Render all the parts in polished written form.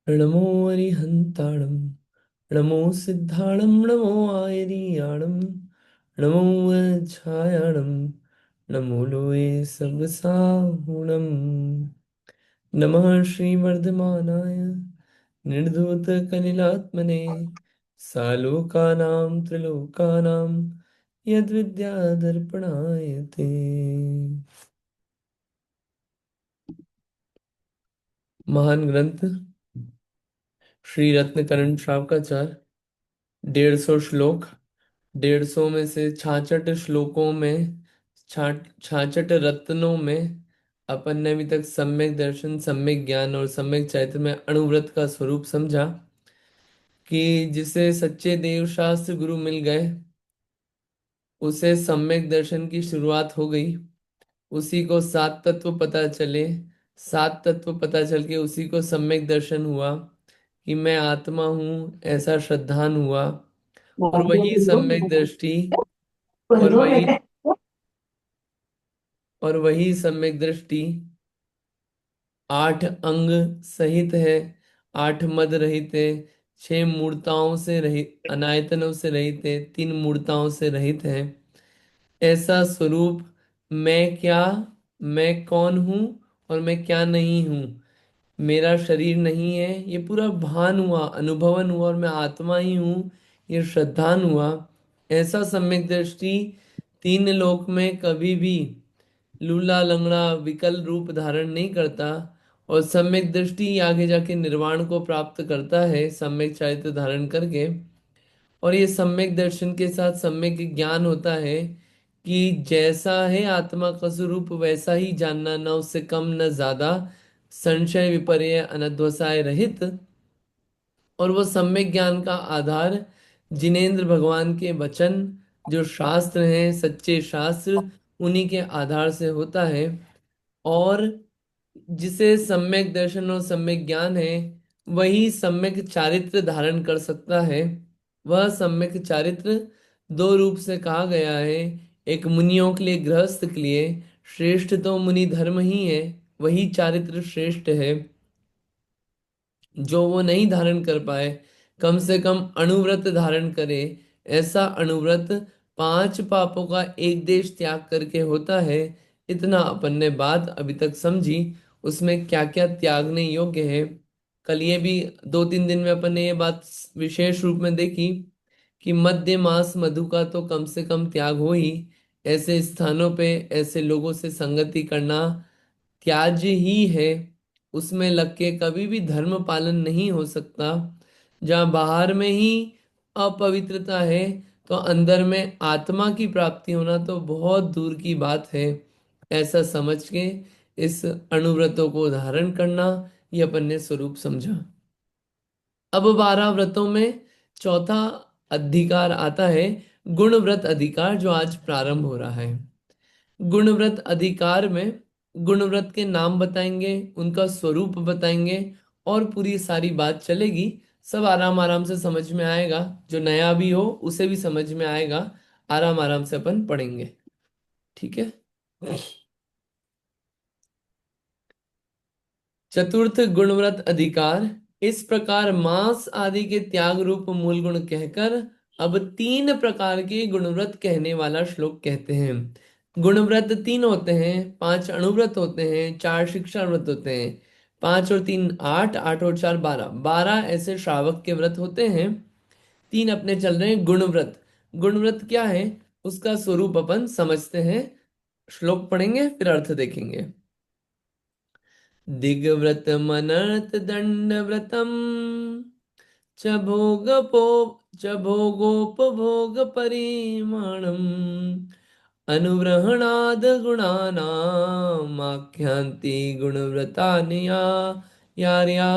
नमो अरिहन्ताणं नमो सिद्धाणं नमो आयरियाणं नमो वज्रायाणं नमो लोये सबसाहुणं नमः श्रीवर्धमानाय निर्धूतकलिलात्मने सालोकानां त्रिलोकानां यद्विद्यादर्पणाय ते। महान ग्रंथ श्री रत्नकरण श्रावकाचार 150 श्लोक। 150 में से 66 श्लोकों में 66 रत्नों में अपन ने अभी तक सम्यक दर्शन, सम्यक ज्ञान और सम्यक चैत्र में अणुव्रत का स्वरूप समझा कि जिसे सच्चे देव शास्त्र गुरु मिल गए उसे सम्यक दर्शन की शुरुआत हो गई। उसी को सात तत्व पता चले, सात तत्व पता चल के उसी को सम्यक दर्शन हुआ कि मैं आत्मा हूँ, ऐसा श्रद्धान हुआ। और वही सम्यक दृष्टि और वही और वही सम्यक दृष्टि 8 अंग सहित है, 8 मद रहित है, 6 मूर्ताओं से रहित, अनायतनों से रहित है, 3 मूर्ताओं से रहित है। ऐसा स्वरूप मैं क्या, मैं कौन हूँ और मैं क्या नहीं हूँ, मेरा शरीर नहीं है, ये पूरा भान हुआ, अनुभवन हुआ और मैं आत्मा ही हूँ, ये श्रद्धान हुआ। ऐसा सम्यक दृष्टि 3 लोक में कभी भी लूला लंगड़ा विकल रूप धारण नहीं करता। और सम्यक दृष्टि ही आगे जाके निर्वाण को प्राप्त करता है सम्यक चारित्र धारण करके। और ये सम्यक दर्शन के साथ सम्यक ज्ञान होता है कि जैसा है आत्मा का स्वरूप वैसा ही जानना, न उससे कम न ज्यादा, संशय विपर्य अनध्वसाय रहित। और वो सम्यक ज्ञान का आधार जिनेंद्र भगवान के वचन, जो शास्त्र हैं, सच्चे शास्त्र, उन्हीं के आधार से होता है। और जिसे सम्यक दर्शन और सम्यक ज्ञान है वही सम्यक चारित्र धारण कर सकता है। वह सम्यक चारित्र 2 रूप से कहा गया है। एक मुनियों के लिए, गृहस्थ के लिए श्रेष्ठ तो मुनि धर्म ही है, वही चारित्र श्रेष्ठ है। जो वो नहीं धारण कर पाए, कम से कम अणुव्रत धारण करे। ऐसा अणुव्रत 5 पापों का एक देश त्याग करके होता है। इतना अपन ने बात अभी तक समझी, उसमें क्या क्या त्यागने योग्य है। कल ये भी 2-3 दिन में अपन ने ये बात विशेष रूप में देखी कि मध्य मास मधु का तो कम से कम त्याग हो ही। ऐसे स्थानों पे ऐसे लोगों से संगति करना त्याज्य ही है। उसमें लग के कभी भी धर्म पालन नहीं हो सकता। जहाँ बाहर में ही अपवित्रता है तो अंदर में आत्मा की प्राप्ति होना तो बहुत दूर की बात है। ऐसा समझ के इस अणुव्रतों को धारण करना, ये अपन ने स्वरूप समझा। अब 12 व्रतों में चौथा अधिकार आता है, गुणव्रत अधिकार, जो आज प्रारंभ हो रहा है। गुणव्रत अधिकार में गुणव्रत के नाम बताएंगे, उनका स्वरूप बताएंगे और पूरी सारी बात चलेगी। सब आराम आराम से समझ में आएगा, जो नया भी हो उसे भी समझ में आएगा। आराम आराम से अपन पढ़ेंगे, ठीक है। चतुर्थ गुणव्रत अधिकार। इस प्रकार मांस आदि के त्याग रूप मूल गुण कहकर अब 3 प्रकार के गुणव्रत कहने वाला श्लोक कहते हैं। गुणव्रत 3 होते हैं, 5 अणुव्रत होते हैं, 4 शिक्षा व्रत होते हैं। 5 और 3 8, 8 और 4 12, 12 ऐसे श्रावक के व्रत होते हैं। 3 अपने चल रहे हैं गुणव्रत। गुणव्रत क्या है उसका स्वरूप अपन समझते हैं। श्लोक पढ़ेंगे फिर अर्थ देखेंगे। दिग्व्रतमनर्थ दंडव्रतम् च भोगपो च भोगोपभोग परिमाणम् अनुव्रहणाद गुणानाम् आख्यान्ति गुणव्रतानि यार्या।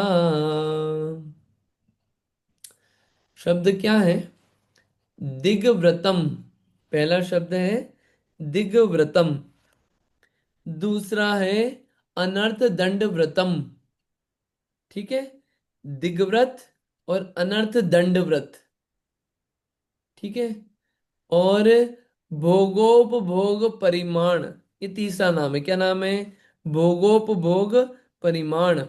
शब्द क्या है? दिग्व्रतम पहला शब्द है, दिग्व्रतम। दूसरा है अनर्थ दंड व्रतम, ठीक है। दिग्व्रत और अनर्थ दंड व्रत, ठीक है। और भोगोपभोग परिमाण, ये तीसरा नाम है। क्या नाम है? भोगोपभोग परिमाण।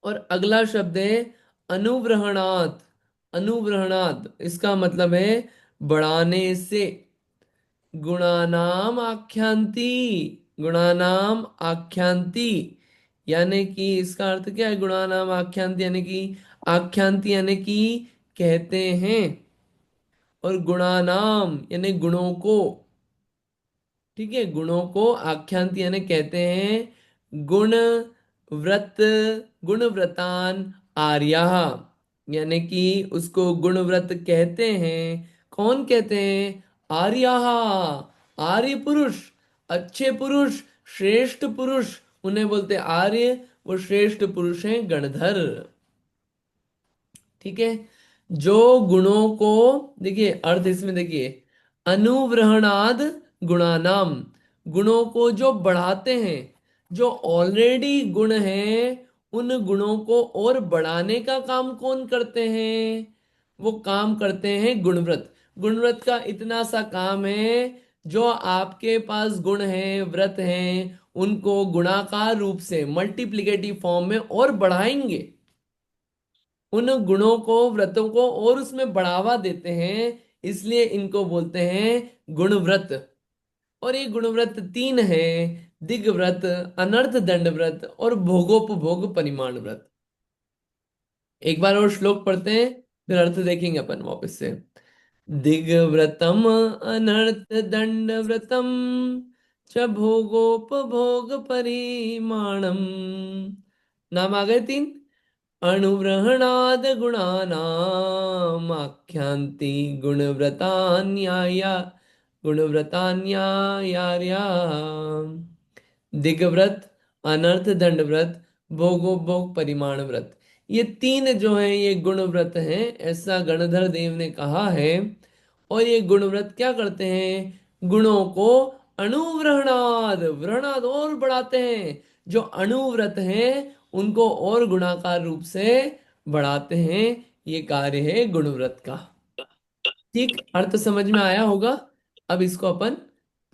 और अगला शब्द है अनुव्रहणात्। अनुव्रहणात् इसका मतलब है बढ़ाने से। गुणानाम आख्यांति। गुणानाम आख्यांति यानी कि इसका अर्थ क्या है? गुणानाम आख्यांति यानी कि आख्यांति यानी कि कहते हैं, और गुणानाम यानी गुणों को। ठीक है, गुणों को आख्यांत यानी कहते हैं। गुण व्रत, गुण व्रतान आर्या, यानी कि उसको गुण व्रत कहते हैं। कौन कहते हैं? आर्या, आर्य पुरुष, अच्छे पुरुष, श्रेष्ठ पुरुष, उन्हें बोलते हैं आर्य। वो श्रेष्ठ पुरुष हैं गणधर। ठीक है, जो गुणों को, देखिए अर्थ इसमें देखिए, अनुव्रहणाद गुणानाम, गुणों को जो बढ़ाते हैं, जो ऑलरेडी गुण हैं उन गुणों को और बढ़ाने का काम कौन करते हैं? वो काम करते हैं गुणव्रत। गुणव्रत का इतना सा काम है, जो आपके पास गुण हैं, व्रत हैं, उनको गुणाकार रूप से मल्टीप्लिकेटिव फॉर्म में और बढ़ाएंगे। उन गुणों को, व्रतों को और उसमें बढ़ावा देते हैं, इसलिए इनको बोलते हैं गुणव्रत। और ये गुणव्रत तीन है: दिग्व्रत, अनर्थ दंड व्रत और भोगोपभोग परिमाण व्रत। एक बार और श्लोक पढ़ते हैं, फिर अर्थ देखेंगे अपन वापस से। दिग्व्रतम अनर्थ दंड व्रतम च भोगोपभोग परिमाणम। नाम आ गए तीन। अणुव्रहणाद गुणानामाख्यान्ति गुणव्रतान्याय, गुणव्रतान्यायार्या। दिग्व्रत, अनर्थ दंड व्रत, भोगोपभोग परिमाण व्रत, ये तीन जो हैं ये गुण व्रत हैं, ऐसा गणधर देव ने कहा है। और ये गुण व्रत क्या करते हैं? गुणों को अणुव्रहणाद, व्रहणाद और बढ़ाते हैं। जो अणुव्रत हैं उनको और गुणाकार रूप से बढ़ाते हैं। ये कार्य है गुणव्रत का। ठीक, अर्थ समझ में आया होगा। अब इसको अपन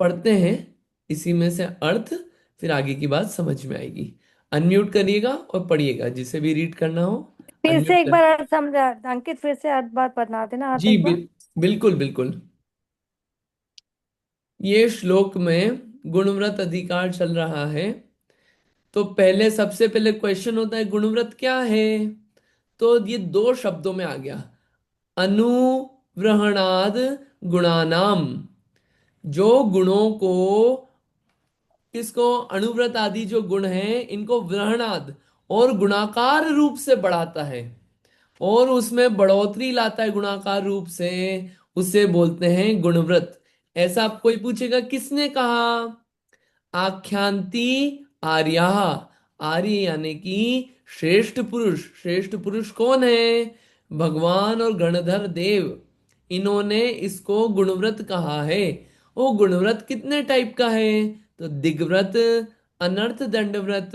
पढ़ते हैं, इसी में से अर्थ, फिर आगे की बात समझ में आएगी। अनम्यूट करिएगा और पढ़िएगा, जिसे भी रीड करना हो फिर से अनम्यूट एक कर। बार अर्थ समझा अंकित, फिर से अर्थ बात बता देना, अर्थ जी एक बार। बिल्कुल बिल्कुल। ये श्लोक में गुणव्रत अधिकार चल रहा है। तो पहले, सबसे पहले क्वेश्चन होता है गुणव्रत क्या है? तो ये दो शब्दों में आ गया, अनुव्रहणाद गुणानाम। जो गुणों को, किसको? अणुव्रत आदि जो गुण हैं इनको व्रहणाद और गुणाकार रूप से बढ़ाता है, और उसमें बढ़ोतरी लाता है गुणाकार रूप से, उसे बोलते हैं गुणव्रत। ऐसा आप कोई पूछेगा किसने कहा? आख्यांति आर्या। आर्य यानी कि श्रेष्ठ पुरुष। श्रेष्ठ पुरुष कौन है? भगवान और गणधर देव, इन्होंने इसको गुणव्रत कहा है। वो गुणव्रत कितने टाइप का है? तो दिग्व्रत, अनर्थ दंड व्रत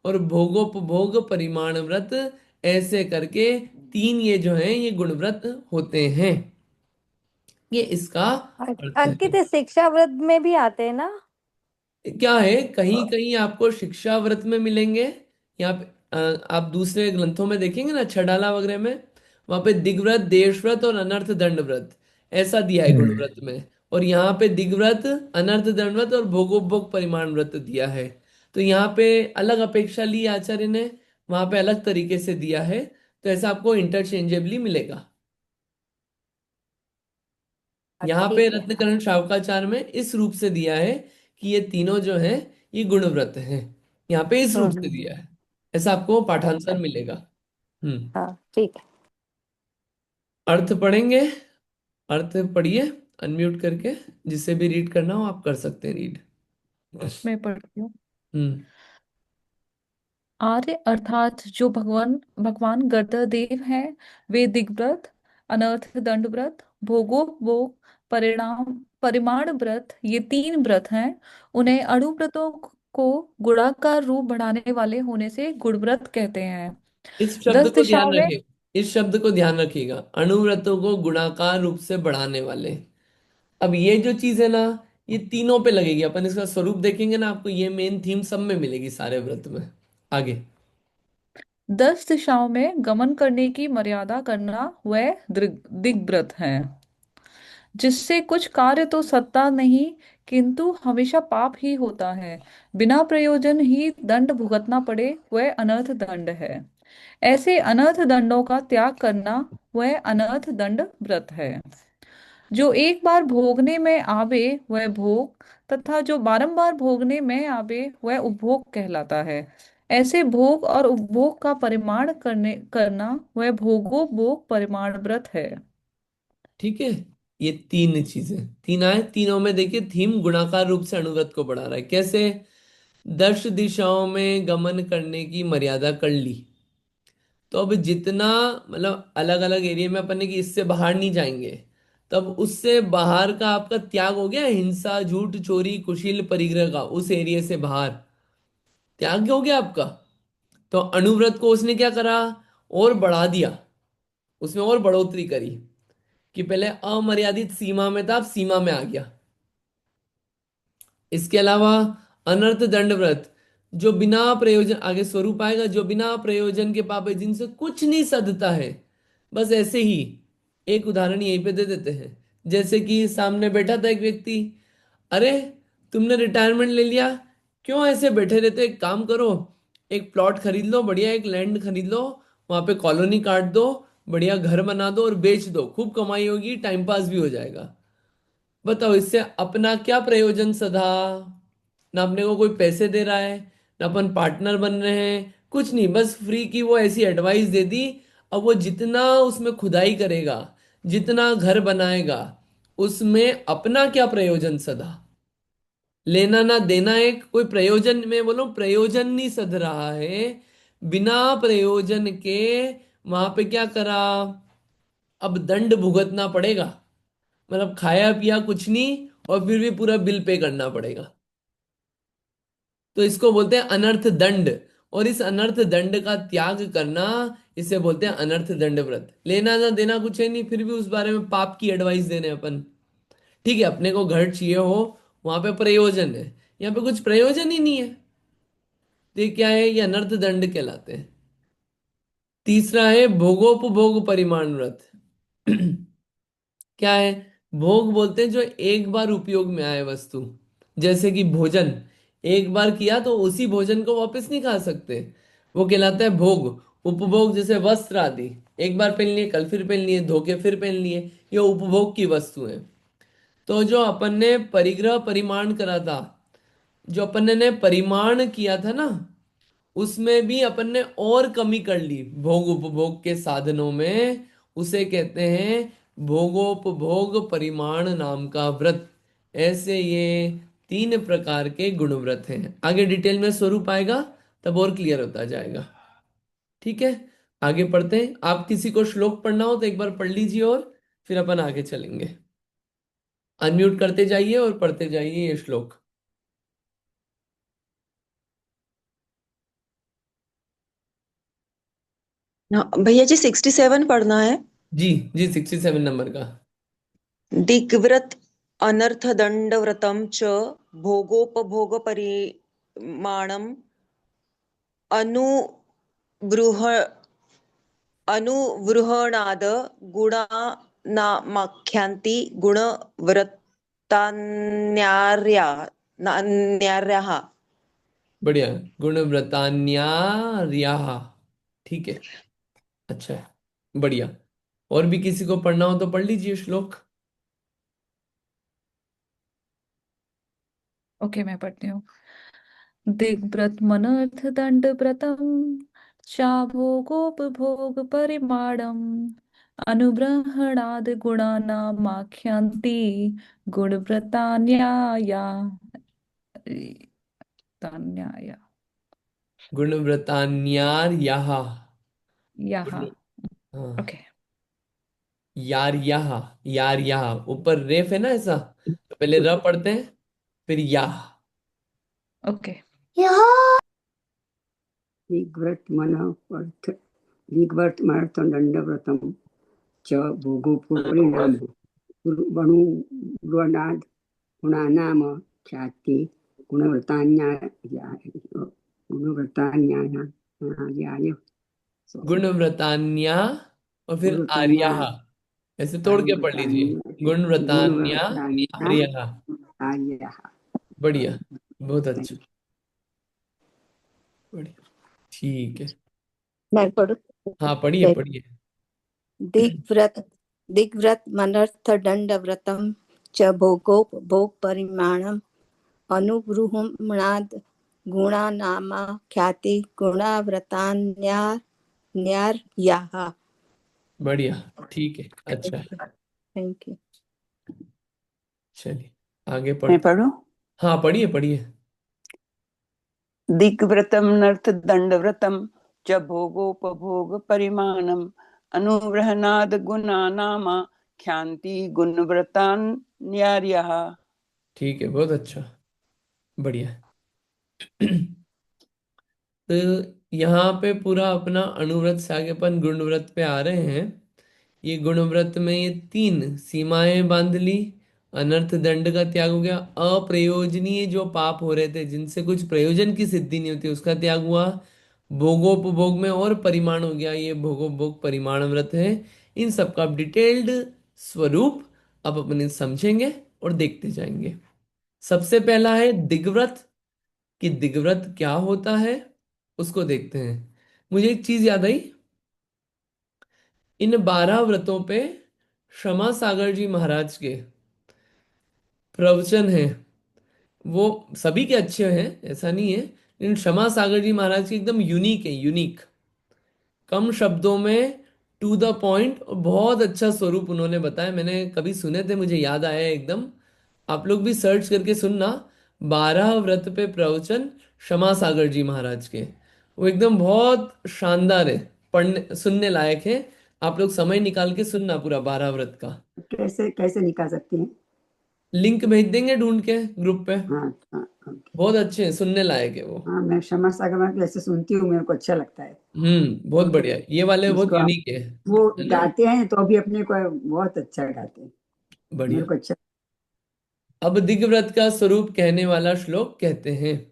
और भोगोपभोग परिमाण व्रत, ऐसे करके तीन ये जो हैं ये गुणव्रत होते हैं। ये इसका अर्थ अंकित, है। ये शिक्षा व्रत में भी आते हैं ना? क्या है, कहीं कहीं आपको शिक्षा व्रत में मिलेंगे। यहाँ पे आप दूसरे ग्रंथों में देखेंगे ना, छडाला वगैरह में, वहां पे दिग्व्रत, देशव्रत और अनर्थ दंड व्रत ऐसा दिया है हम्म। गुणव्रत में। और यहाँ पे दिग्व्रत, अनर्थ दंड व्रत और भोगोपभोग परिमाण व्रत दिया है। तो यहाँ पे अलग अपेक्षा ली आचार्य ने, वहां पे अलग तरीके से दिया है। तो ऐसा आपको इंटरचेंजेबली मिलेगा। यहाँ पे ठीक है। रत्नकरण शावकाचार में इस रूप से दिया है कि ये तीनों जो हैं ये गुणव्रत हैं। यहाँ पे इस रूप से दिया है, ऐसा आपको पाठांतर अच्छा। मिलेगा। हम्म। हाँ ठीक है। अर्थ पढ़ेंगे, अर्थ पढ़िए अनम्यूट करके। जिसे भी रीड करना हो आप कर सकते हैं रीड। मैं पढ़ती हूँ। हम्म। आर्य अर्थात जो भगवान भगवान गदर देव हैं, वे दिग्व्रत, अनर्थ दंड व्रत, भोगोपभोग, परिणाम परिमाण व्रत, ये तीन व्रत हैं। उन्हें अणु व्रतों को गुणाकार रूप बढ़ाने वाले होने से गुणव्रत कहते हैं। इस शब्द दस को ध्यान दिशाओं में। रखिए, इस शब्द को ध्यान रखिएगा, अणुव्रतों को गुणाकार रूप से बढ़ाने वाले। अब ये जो चीज है ना, ये तीनों पे लगेगी। अपन इसका स्वरूप देखेंगे ना, आपको ये मेन थीम सब में मिलेगी, सारे व्रत में। आगे। 10 दिशाओं में गमन करने की मर्यादा करना वह दिग्व्रत है। जिससे कुछ कार्य तो सत्ता नहीं, किंतु हमेशा पाप ही होता है। बिना प्रयोजन ही दंड भुगतना पड़े वह अनर्थ दंड है। ऐसे अनर्थ दंडों का त्याग करना वह अनर्थ दंड व्रत है। जो एक बार भोगने में आवे वह भोग, तथा जो बारंबार भोगने में आवे वह उपभोग कहलाता है। ऐसे भोग और उपभोग का परिमाण करना वह भोगोपभोग परिमाण व्रत है। ठीक है। ये तीन चीजें, तीन आए, तीनों में देखिए थीम गुणाकार रूप से अणुव्रत को बढ़ा रहा है। कैसे? 10 दिशाओं में गमन करने की मर्यादा कर ली, तो अब जितना मतलब अलग अलग एरिया में अपन ने कि इससे बाहर नहीं जाएंगे, तब उससे बाहर का आपका त्याग हो गया। हिंसा, झूठ, चोरी, कुशील, परिग्रह का उस एरिया से बाहर त्याग हो गया आपका। तो अणुव्रत को उसने क्या करा, और बढ़ा दिया, उसमें और बढ़ोतरी करी कि पहले अमर्यादित सीमा में था, अब सीमा में आ गया। इसके अलावा अनर्थ दंड व्रत, जो बिना प्रयोजन, आगे स्वरूप आएगा, जो बिना प्रयोजन के पाप है, जिनसे कुछ नहीं सधता है। बस ऐसे ही एक उदाहरण यहीं पे दे देते हैं। जैसे कि सामने बैठा था एक व्यक्ति, अरे तुमने रिटायरमेंट ले लिया, क्यों ऐसे बैठे रहते, एक काम करो, एक प्लॉट खरीद लो, बढ़िया एक लैंड खरीद लो, वहां पे कॉलोनी काट दो, बढ़िया घर बना दो और बेच दो, खूब कमाई होगी, टाइम पास भी हो जाएगा। बताओ इससे अपना क्या प्रयोजन सधा? ना अपने को कोई पैसे दे रहा है, ना अपन पार्टनर बन रहे हैं, कुछ नहीं, बस फ्री की वो ऐसी एडवाइस दे दी। अब वो जितना उसमें खुदाई करेगा, जितना घर बनाएगा, उसमें अपना क्या प्रयोजन सधा? लेना ना देना, एक कोई प्रयोजन, मैं बोलूं प्रयोजन नहीं सध रहा है। बिना प्रयोजन के वहां पे क्या करा, अब दंड भुगतना पड़ेगा। मतलब खाया पिया कुछ नहीं, और फिर भी पूरा बिल पे करना पड़ेगा। तो इसको बोलते हैं अनर्थ दंड। और इस अनर्थ दंड का त्याग करना, इसे बोलते हैं अनर्थ दंड व्रत। लेना ना देना कुछ है नहीं, फिर भी उस बारे में पाप की एडवाइस दे रहे हैं अपन। ठीक है, अपने को घर चाहिए हो, वहां पे प्रयोजन है, यहाँ पे कुछ प्रयोजन ही नहीं है, तो ये क्या है, ये अनर्थ दंड कहलाते हैं। तीसरा है भोगोपभोग परिमाण व्रत। क्या है? भोग बोलते हैं जो एक बार उपयोग में आए वस्तु। जैसे कि भोजन, एक बार किया तो उसी भोजन को वापस नहीं खा सकते, वो कहलाता है भोग। उपभोग जैसे वस्त्र आदि, एक बार पहन लिए, कल फिर पहन लिए, धो के फिर पहन लिए, ये उपभोग की वस्तु है। तो जो अपन ने परिग्रह परिमाण करा था, जो अपन ने परिमाण किया था ना, उसमें भी अपन ने और कमी कर ली भोग उपभोग के साधनों में। उसे कहते हैं भोगोपभोग परिमाण नाम का व्रत। ऐसे ये तीन प्रकार के गुण व्रत हैं। आगे डिटेल में स्वरूप आएगा, तब और क्लियर होता जाएगा। ठीक है, आगे पढ़ते हैं। आप किसी को श्लोक पढ़ना हो तो एक बार पढ़ लीजिए, और फिर अपन आगे चलेंगे। अनम्यूट करते जाइए और पढ़ते जाइए ये श्लोक। हाँ भैया जी, 67 पढ़ना है। जी जी, 67 नंबर का। दिग्व्रत अनर्थदंडव्रतं च भोगोपभोगपरिमाणम् अनुबृह अनुवृहणाद गुणानामाख्यान्ति गुणव्रतान्यार्याः। बढ़िया, गुणव्रतान्यार्याः। ठीक है, अच्छा है, बढ़िया। और भी किसी को पढ़ना हो तो पढ़ लीजिए श्लोक। ओके, मैं पढ़ती हूँ। दिग्व्रत मनर्थ दंड व्रतम चाभोगोपभोग परिमाणम अनुब्रहणाद गुणानामाख्यान्ति गुणव्रतान्याया तान्याया गुणव्रतान्यार्याः। यहाँ। बढ़िया। हाँ, ओके। यार्याः, यार्याः ऊपर रेफ है ना ऐसा, तो पहले र पढ़ते हैं, फिर याह। ओके। दिग्व्रतमनवर्थ दिग्वर्तमर्थदण्डव्रतं च भोगोपरिणाम वणुर्वणाद् गुणानाम ख्याति गुणव्रतान्याय गुणव्रतान्याय। गुणव्रतान्या और फिर गुरुतन्या आर्याहा। ऐसे तोड़ के पढ़ लीजिए। गुणव्रतान्या गुणव्रतान्या आर्याहा। आर्यः। बढ़िया, बहुत अच्छा। Thank बढ़िया, ठीक है। मैं पढ़ू। हाँ, पढ़िए पढ़िए। दिग्व्रत दिग्व्रत मनर्थ दंड व्रतम च भोगोपभोग परिमाणम अनुगृह्णाद गुणानामा ख्याति गुणाव्रतान्यार्याः। बढ़िया, ठीक है, अच्छा है। Thank you. चलिए आगे मैं पढ़ते। पढ़ूं। हाँ, पढ़िए पढ़िए। दिग्व्रतम नर्थ दंडव्रतम च भोगोपभोग परिमाणम अनुवृहनाद गुणानामा ख्यान्ति गुणव्रतान्यार्यः। ठीक है, बहुत अच्छा, बढ़िया। तो यहाँ पे पूरा अपना अणुव्रत से आगे अपन गुणव्रत पे आ रहे हैं। ये गुणव्रत में ये तीन सीमाएं बांध ली। अनर्थ दंड का त्याग हो गया। अप्रयोजनीय जो पाप हो रहे थे, जिनसे कुछ प्रयोजन की सिद्धि नहीं होती, उसका त्याग हुआ। भोगोपभोग में और परिमाण हो गया, ये भोगोपभोग परिमाण व्रत है। इन सब का डिटेल्ड स्वरूप अब अपने समझेंगे और देखते जाएंगे। सबसे पहला है दिग्व्रत। कि दिग्व्रत क्या होता है उसको देखते हैं। मुझे एक चीज याद आई। इन 12 व्रतों पे क्षमा सागर जी महाराज के प्रवचन हैं। वो सभी के अच्छे हैं, ऐसा नहीं है, लेकिन क्षमा सागर जी महाराज के एकदम यूनिक है, यूनिक। कम शब्दों में, टू द पॉइंट, और बहुत अच्छा स्वरूप उन्होंने बताया। मैंने कभी सुने थे, मुझे याद आया एकदम। आप लोग भी सर्च करके सुनना। 12 व्रत पे प्रवचन क्षमा सागर जी महाराज के। वो एकदम बहुत शानदार है, पढ़ने सुनने लायक है। आप लोग समय निकाल के सुनना पूरा 12 व्रत का। कैसे कैसे निकाल सकती हैं? लिंक भेज देंगे ढूंढ के ग्रुप पे। हाँ हाँ ओके। बहुत अच्छे हैं, सुनने लायक है वो। हाँ मैं क्षमा सागर में ऐसे सुनती हूँ, मेरे को अच्छा लगता है। बहुत वो बढ़िया, ये वाले बहुत उसको आप यूनिक वो है ना। गाते हैं तो भी अपने को बहुत अच्छा गाते हैं, मेरे बढ़िया। को अच्छा। अब दिग्व्रत का स्वरूप कहने वाला श्लोक कहते हैं।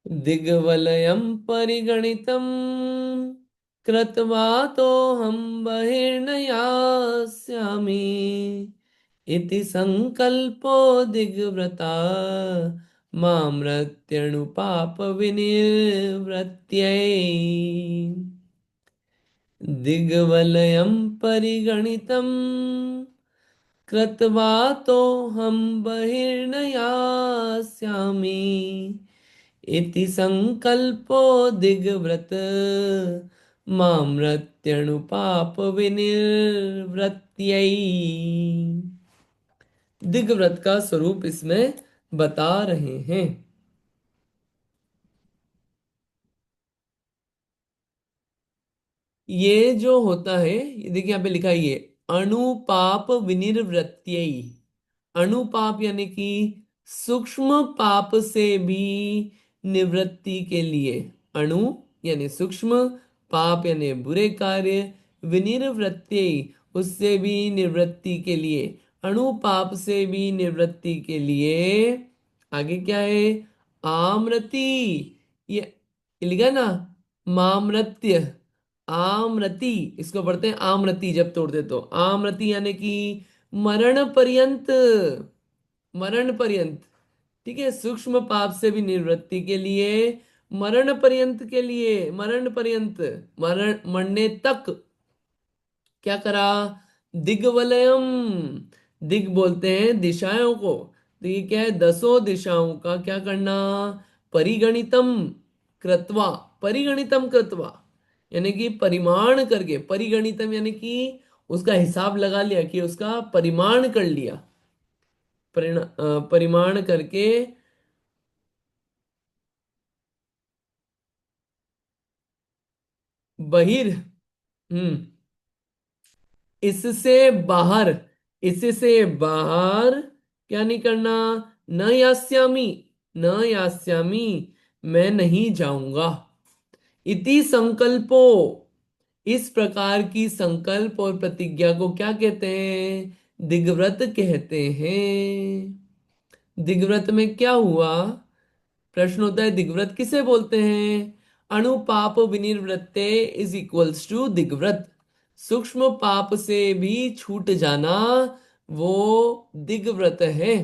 दिग्वलयं परिगणितं कृत्वा तो हम बहिर्नयास्यामि इति संकल्पो दिग्व्रता मामृत्यणुपाप विनिवृत्त्यै। दिग्वलयं परिगणितं कृत्वा तो हम बहिर्नयास्यामि इति संकल्पो दिग्व्रत मामृत्यणुपाप विनिवृत्त्यै। दिग्व्रत का स्वरूप इसमें बता रहे हैं। ये जो होता है, ये देखिए यहाँ पे लिखा है, ये अणुपाप विनिर्वृत्त्यै। अणुपाप यानी कि सूक्ष्म पाप से भी निवृत्ति के लिए। अणु यानी सूक्ष्म, पाप यानी बुरे कार्य, विनिर्वृत्ति उससे भी निवृत्ति के लिए। अणु पाप से भी निवृत्ति के लिए आगे क्या है? आमृति। ये लिखा है ना, मामृत्य। आमृति, इसको पढ़ते हैं आमृति जब तोड़ते तो। आमृति यानी कि मरण पर्यंत। मरण पर्यंत, ठीक है। सूक्ष्म पाप से भी निवृत्ति के लिए, मरण पर्यंत के लिए, मरण पर्यंत, मरण मरने तक क्या करा? दिग्वलयम। दिग बोलते हैं दिशाओं को। तो ये क्या है? 10 दिशाओं का क्या करना? परिगणितम कृत्वा। परिगणितम कृत्वा यानी कि परिमाण करके। परिगणितम यानी कि उसका हिसाब लगा लिया, कि उसका परिमाण कर लिया। परिमाण करके बहिर, हम्म इससे बाहर, इससे बाहर क्या नहीं करना? न यास्यामी, न यास्यामी, मैं नहीं जाऊंगा। इति संकल्पो, इस प्रकार की संकल्प और प्रतिज्ञा को क्या कहते हैं? दिग्व्रत कहते हैं। दिग्व्रत में क्या हुआ? प्रश्न होता है, दिग्व्रत किसे बोलते हैं? अणुपाप विनिर्वृत्ते इज इक्वल्स टू दिग्व्रत। सूक्ष्म पाप से भी छूट जाना वो दिग्व्रत है।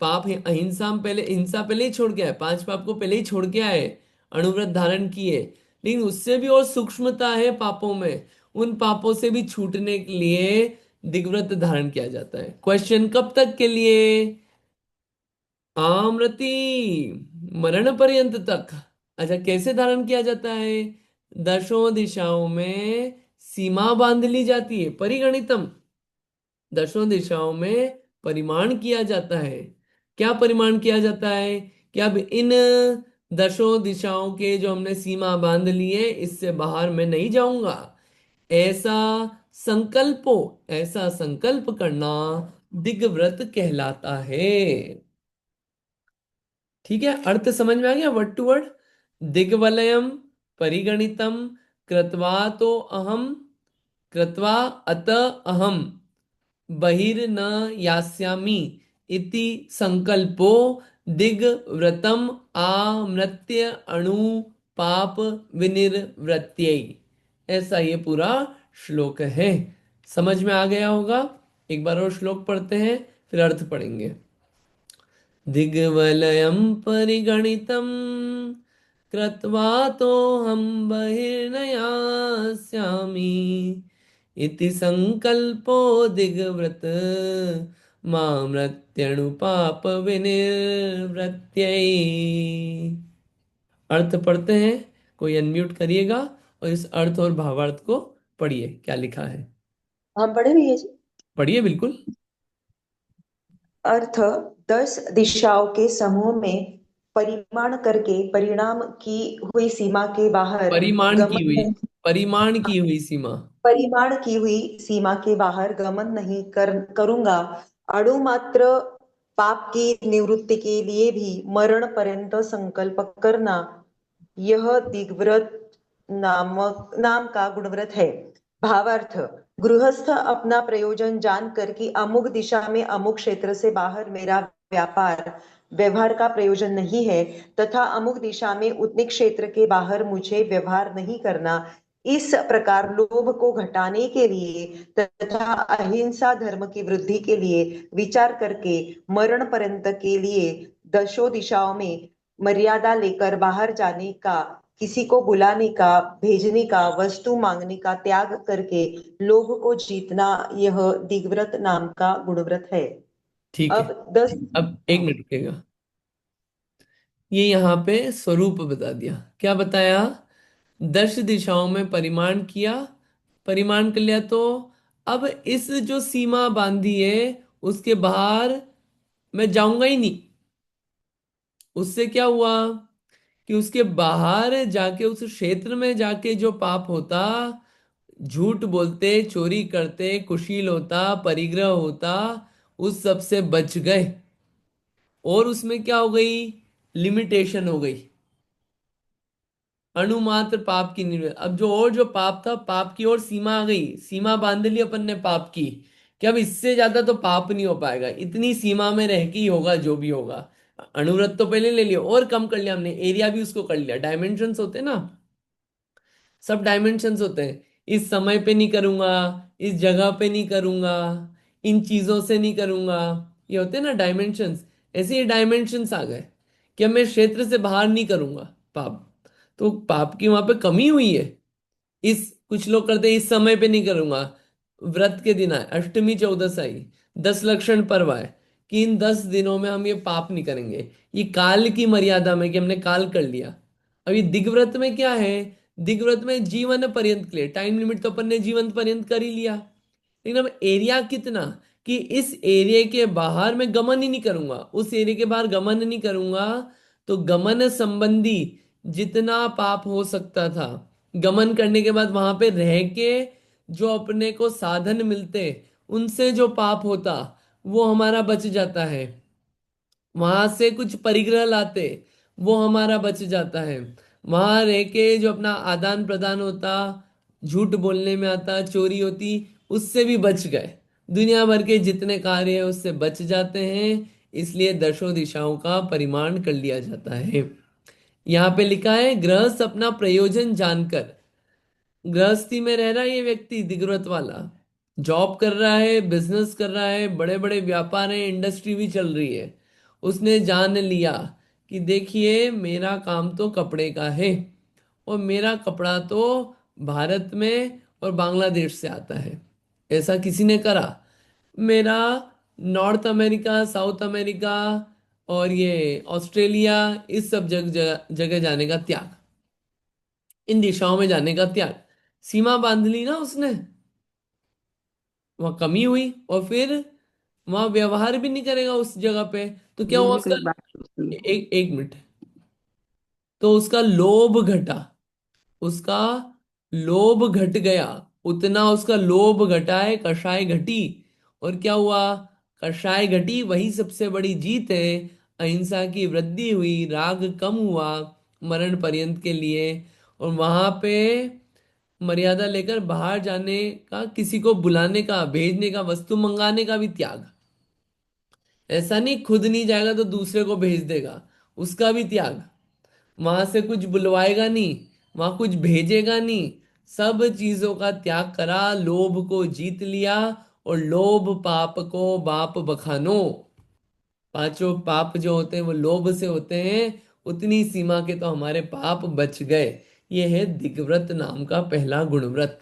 पाप है अहिंसा में, पहले हिंसा पहले ही छोड़ के आए, पांच पाप को पहले ही छोड़ के आए, अणुव्रत धारण किए। लेकिन उससे भी और सूक्ष्मता है पापों में, उन पापों से भी छूटने के लिए दिग्व्रत धारण किया जाता है। क्वेश्चन कब तक के लिए? आमृति, मरण पर्यंत तक। अच्छा, कैसे धारण किया जाता है? दशों दिशाओं में सीमा बांध ली जाती है, परिगणितम। दसों दिशाओं में परिमाण किया जाता है। क्या परिमाण किया जाता है? कि अब इन दसों दिशाओं के जो हमने सीमा बांध लिए, इससे बाहर मैं नहीं जाऊंगा, ऐसा संकल्पो, ऐसा संकल्प करना दिग्व्रत कहलाता है। ठीक है, अर्थ समझ में आ गया वर्ड टू वर्ड? दिग्वलयम परिगणितम कृत्वा तो अहम, कृत्वा अत अहम बहिर्न यास्यामि इति संकल्पो दिग्व्रतम आमृत्य अणु पाप विनिर्वृत्यै। ऐसा ये पूरा श्लोक है। समझ में आ गया होगा? एक बार और श्लोक पढ़ते हैं, फिर अर्थ पढ़ेंगे। दिग्वलयं परिगणितं कृत्वा तो हम बहिर्नयास्यामि इति संकल्पो दिग्व्रत मामृत्यणुपाप विनिर्वृत्यै। अर्थ पढ़ते हैं, कोई अनम्यूट करिएगा और इस अर्थ और भावार्थ को पढ़िए, क्या लिखा है। हम पढ़े भैया जी। पढ़िए बिल्कुल। अर्थ 10 दिशाओं के समूह में परिमाण करके परिणाम की हुई सीमा के बाहर परिमाण की हुई, गमन, परिमाण की हुई सीमा। परिमाण की हुई सीमा के बाहर गमन नहीं करूंगा। अणु मात्र पाप की निवृत्ति के लिए भी मरण पर्यंत संकल्प करना, यह दिग्व्रत नाम का गुणव्रत है। भावार्थ, गृहस्थ अपना प्रयोजन जानकर कि अमुक दिशा में अमुक क्षेत्र से बाहर मेरा व्यवहार का प्रयोजन नहीं है, तथा अमुक दिशा में उतने क्षेत्र के बाहर मुझे व्यवहार नहीं करना, इस प्रकार लोभ को घटाने के लिए तथा अहिंसा धर्म की वृद्धि के लिए विचार करके मरण पर्यंत के लिए दशों दिशाओं में मर्यादा लेकर बाहर जाने का, किसी को बुलाने का, भेजने का, वस्तु मांगने का त्याग करके लोभ को जीतना, यह दिग्व्रत नाम का गुणव्रत है। ठीक है, अब 10। अब एक मिनट रुकेगा। ये यहाँ पे स्वरूप बता दिया। क्या बताया? 10 दिशाओं में परिमाण किया, परिमाण कर लिया, तो अब इस जो सीमा बांधी है उसके बाहर मैं जाऊंगा ही नहीं। उससे क्या हुआ कि उसके बाहर जाके, उस क्षेत्र में जाके जो पाप होता, झूठ बोलते, चोरी करते, कुशील होता, परिग्रह होता, उस सब से बच गए। और उसमें क्या हो गई? लिमिटेशन हो गई, अणुमात्र पाप की निर्वृत्ति। अब जो और जो पाप था, पाप की ओर सीमा आ गई, सीमा बांध ली अपन ने पाप की, कि अब इससे ज्यादा तो पाप नहीं हो पाएगा, इतनी सीमा में रह के ही होगा जो भी होगा। अणुव्रत तो पहले ले लिया, और कम कर लिया हमने, एरिया भी उसको कर लिया। डायमेंशंस होते हैं ना, सब डायमेंशंस होते हैं। इस समय पे नहीं करूंगा, इस जगह पे नहीं करूंगा, इन चीजों से नहीं करूंगा, ये होते हैं ना डायमेंशंस। ऐसे ही डायमेंशंस आ गए कि अब मैं क्षेत्र से बाहर नहीं करूंगा पाप। तो पाप की वहां पे कमी हुई है। इस कुछ लोग करते हैं, इस समय पे नहीं करूंगा, व्रत के दिन आए, अष्टमी चौदस आई, 10 लक्षण पर्व आए, कि इन 10 दिनों में हम ये पाप नहीं करेंगे। ये काल की मर्यादा में, कि हमने काल कर लिया। अभी दिग्व्रत में क्या है? दिग्व्रत में जीवन पर्यंत के लिए, टाइम लिमिट तो अपन ने जीवन पर्यंत कर ही लिया, लेकिन अब एरिया कितना, कि इस एरिया के बाहर मैं गमन ही नहीं करूंगा, उस एरिया के बाहर गमन नहीं करूंगा। तो गमन संबंधी जितना पाप हो सकता था, गमन करने के बाद वहां पे रह के जो अपने को साधन मिलते, उनसे जो पाप होता वो हमारा बच जाता है। वहां से कुछ परिग्रह लाते, वो हमारा बच जाता है। वहां रह के जो अपना आदान प्रदान होता, झूठ बोलने में आता, चोरी होती, उससे भी बच गए। दुनिया भर के जितने कार्य है उससे बच जाते हैं। इसलिए दशों दिशाओं का परिमाण कर लिया जाता है। यहाँ पे लिखा है गृहस्थ अपना प्रयोजन जानकर। गृहस्थी में रह रहा है ये व्यक्ति दिग्व्रत वाला, जॉब कर रहा है, बिजनेस कर रहा है, बड़े बड़े व्यापार है, इंडस्ट्री भी चल रही है। उसने जान लिया कि देखिए मेरा काम तो कपड़े का है, और मेरा कपड़ा तो भारत में और बांग्लादेश से आता है। ऐसा किसी ने करा। मेरा नॉर्थ अमेरिका, साउथ अमेरिका और ये ऑस्ट्रेलिया, इस सब जगह जगह जाने का त्याग, इन दिशाओं में जाने का त्याग, सीमा बांध ली ना उसने। वहां कमी हुई, और फिर वहां व्यवहार भी नहीं करेगा उस जगह पे, तो क्या हुआ मेरे को उसका। एक बात पूछनी है। एक मिनट। तो उसका लोभ घटा, उसका लोभ घट गया। उतना उसका लोभ घटा है, कषाय घटी। और क्या हुआ, कषाय घटी, वही सबसे बड़ी जीत है। अहिंसा की वृद्धि हुई, राग कम हुआ मरण पर्यंत के लिए। और वहां पे मर्यादा लेकर बाहर जाने का, किसी को बुलाने का, भेजने का, वस्तु मंगाने का भी त्याग। ऐसा नहीं खुद नहीं जाएगा तो दूसरे को भेज देगा, उसका भी त्याग। वहां से कुछ बुलवाएगा नहीं, वहां कुछ भेजेगा नहीं, सब चीजों का त्याग करा, लोभ को जीत लिया। और लोभ पाप को बाप बखानो। पांचों पाप जो होते हैं वो लोभ से होते हैं। उतनी सीमा के तो हमारे पाप बच गए। ये है दिग्व्रत नाम का पहला गुणव्रत।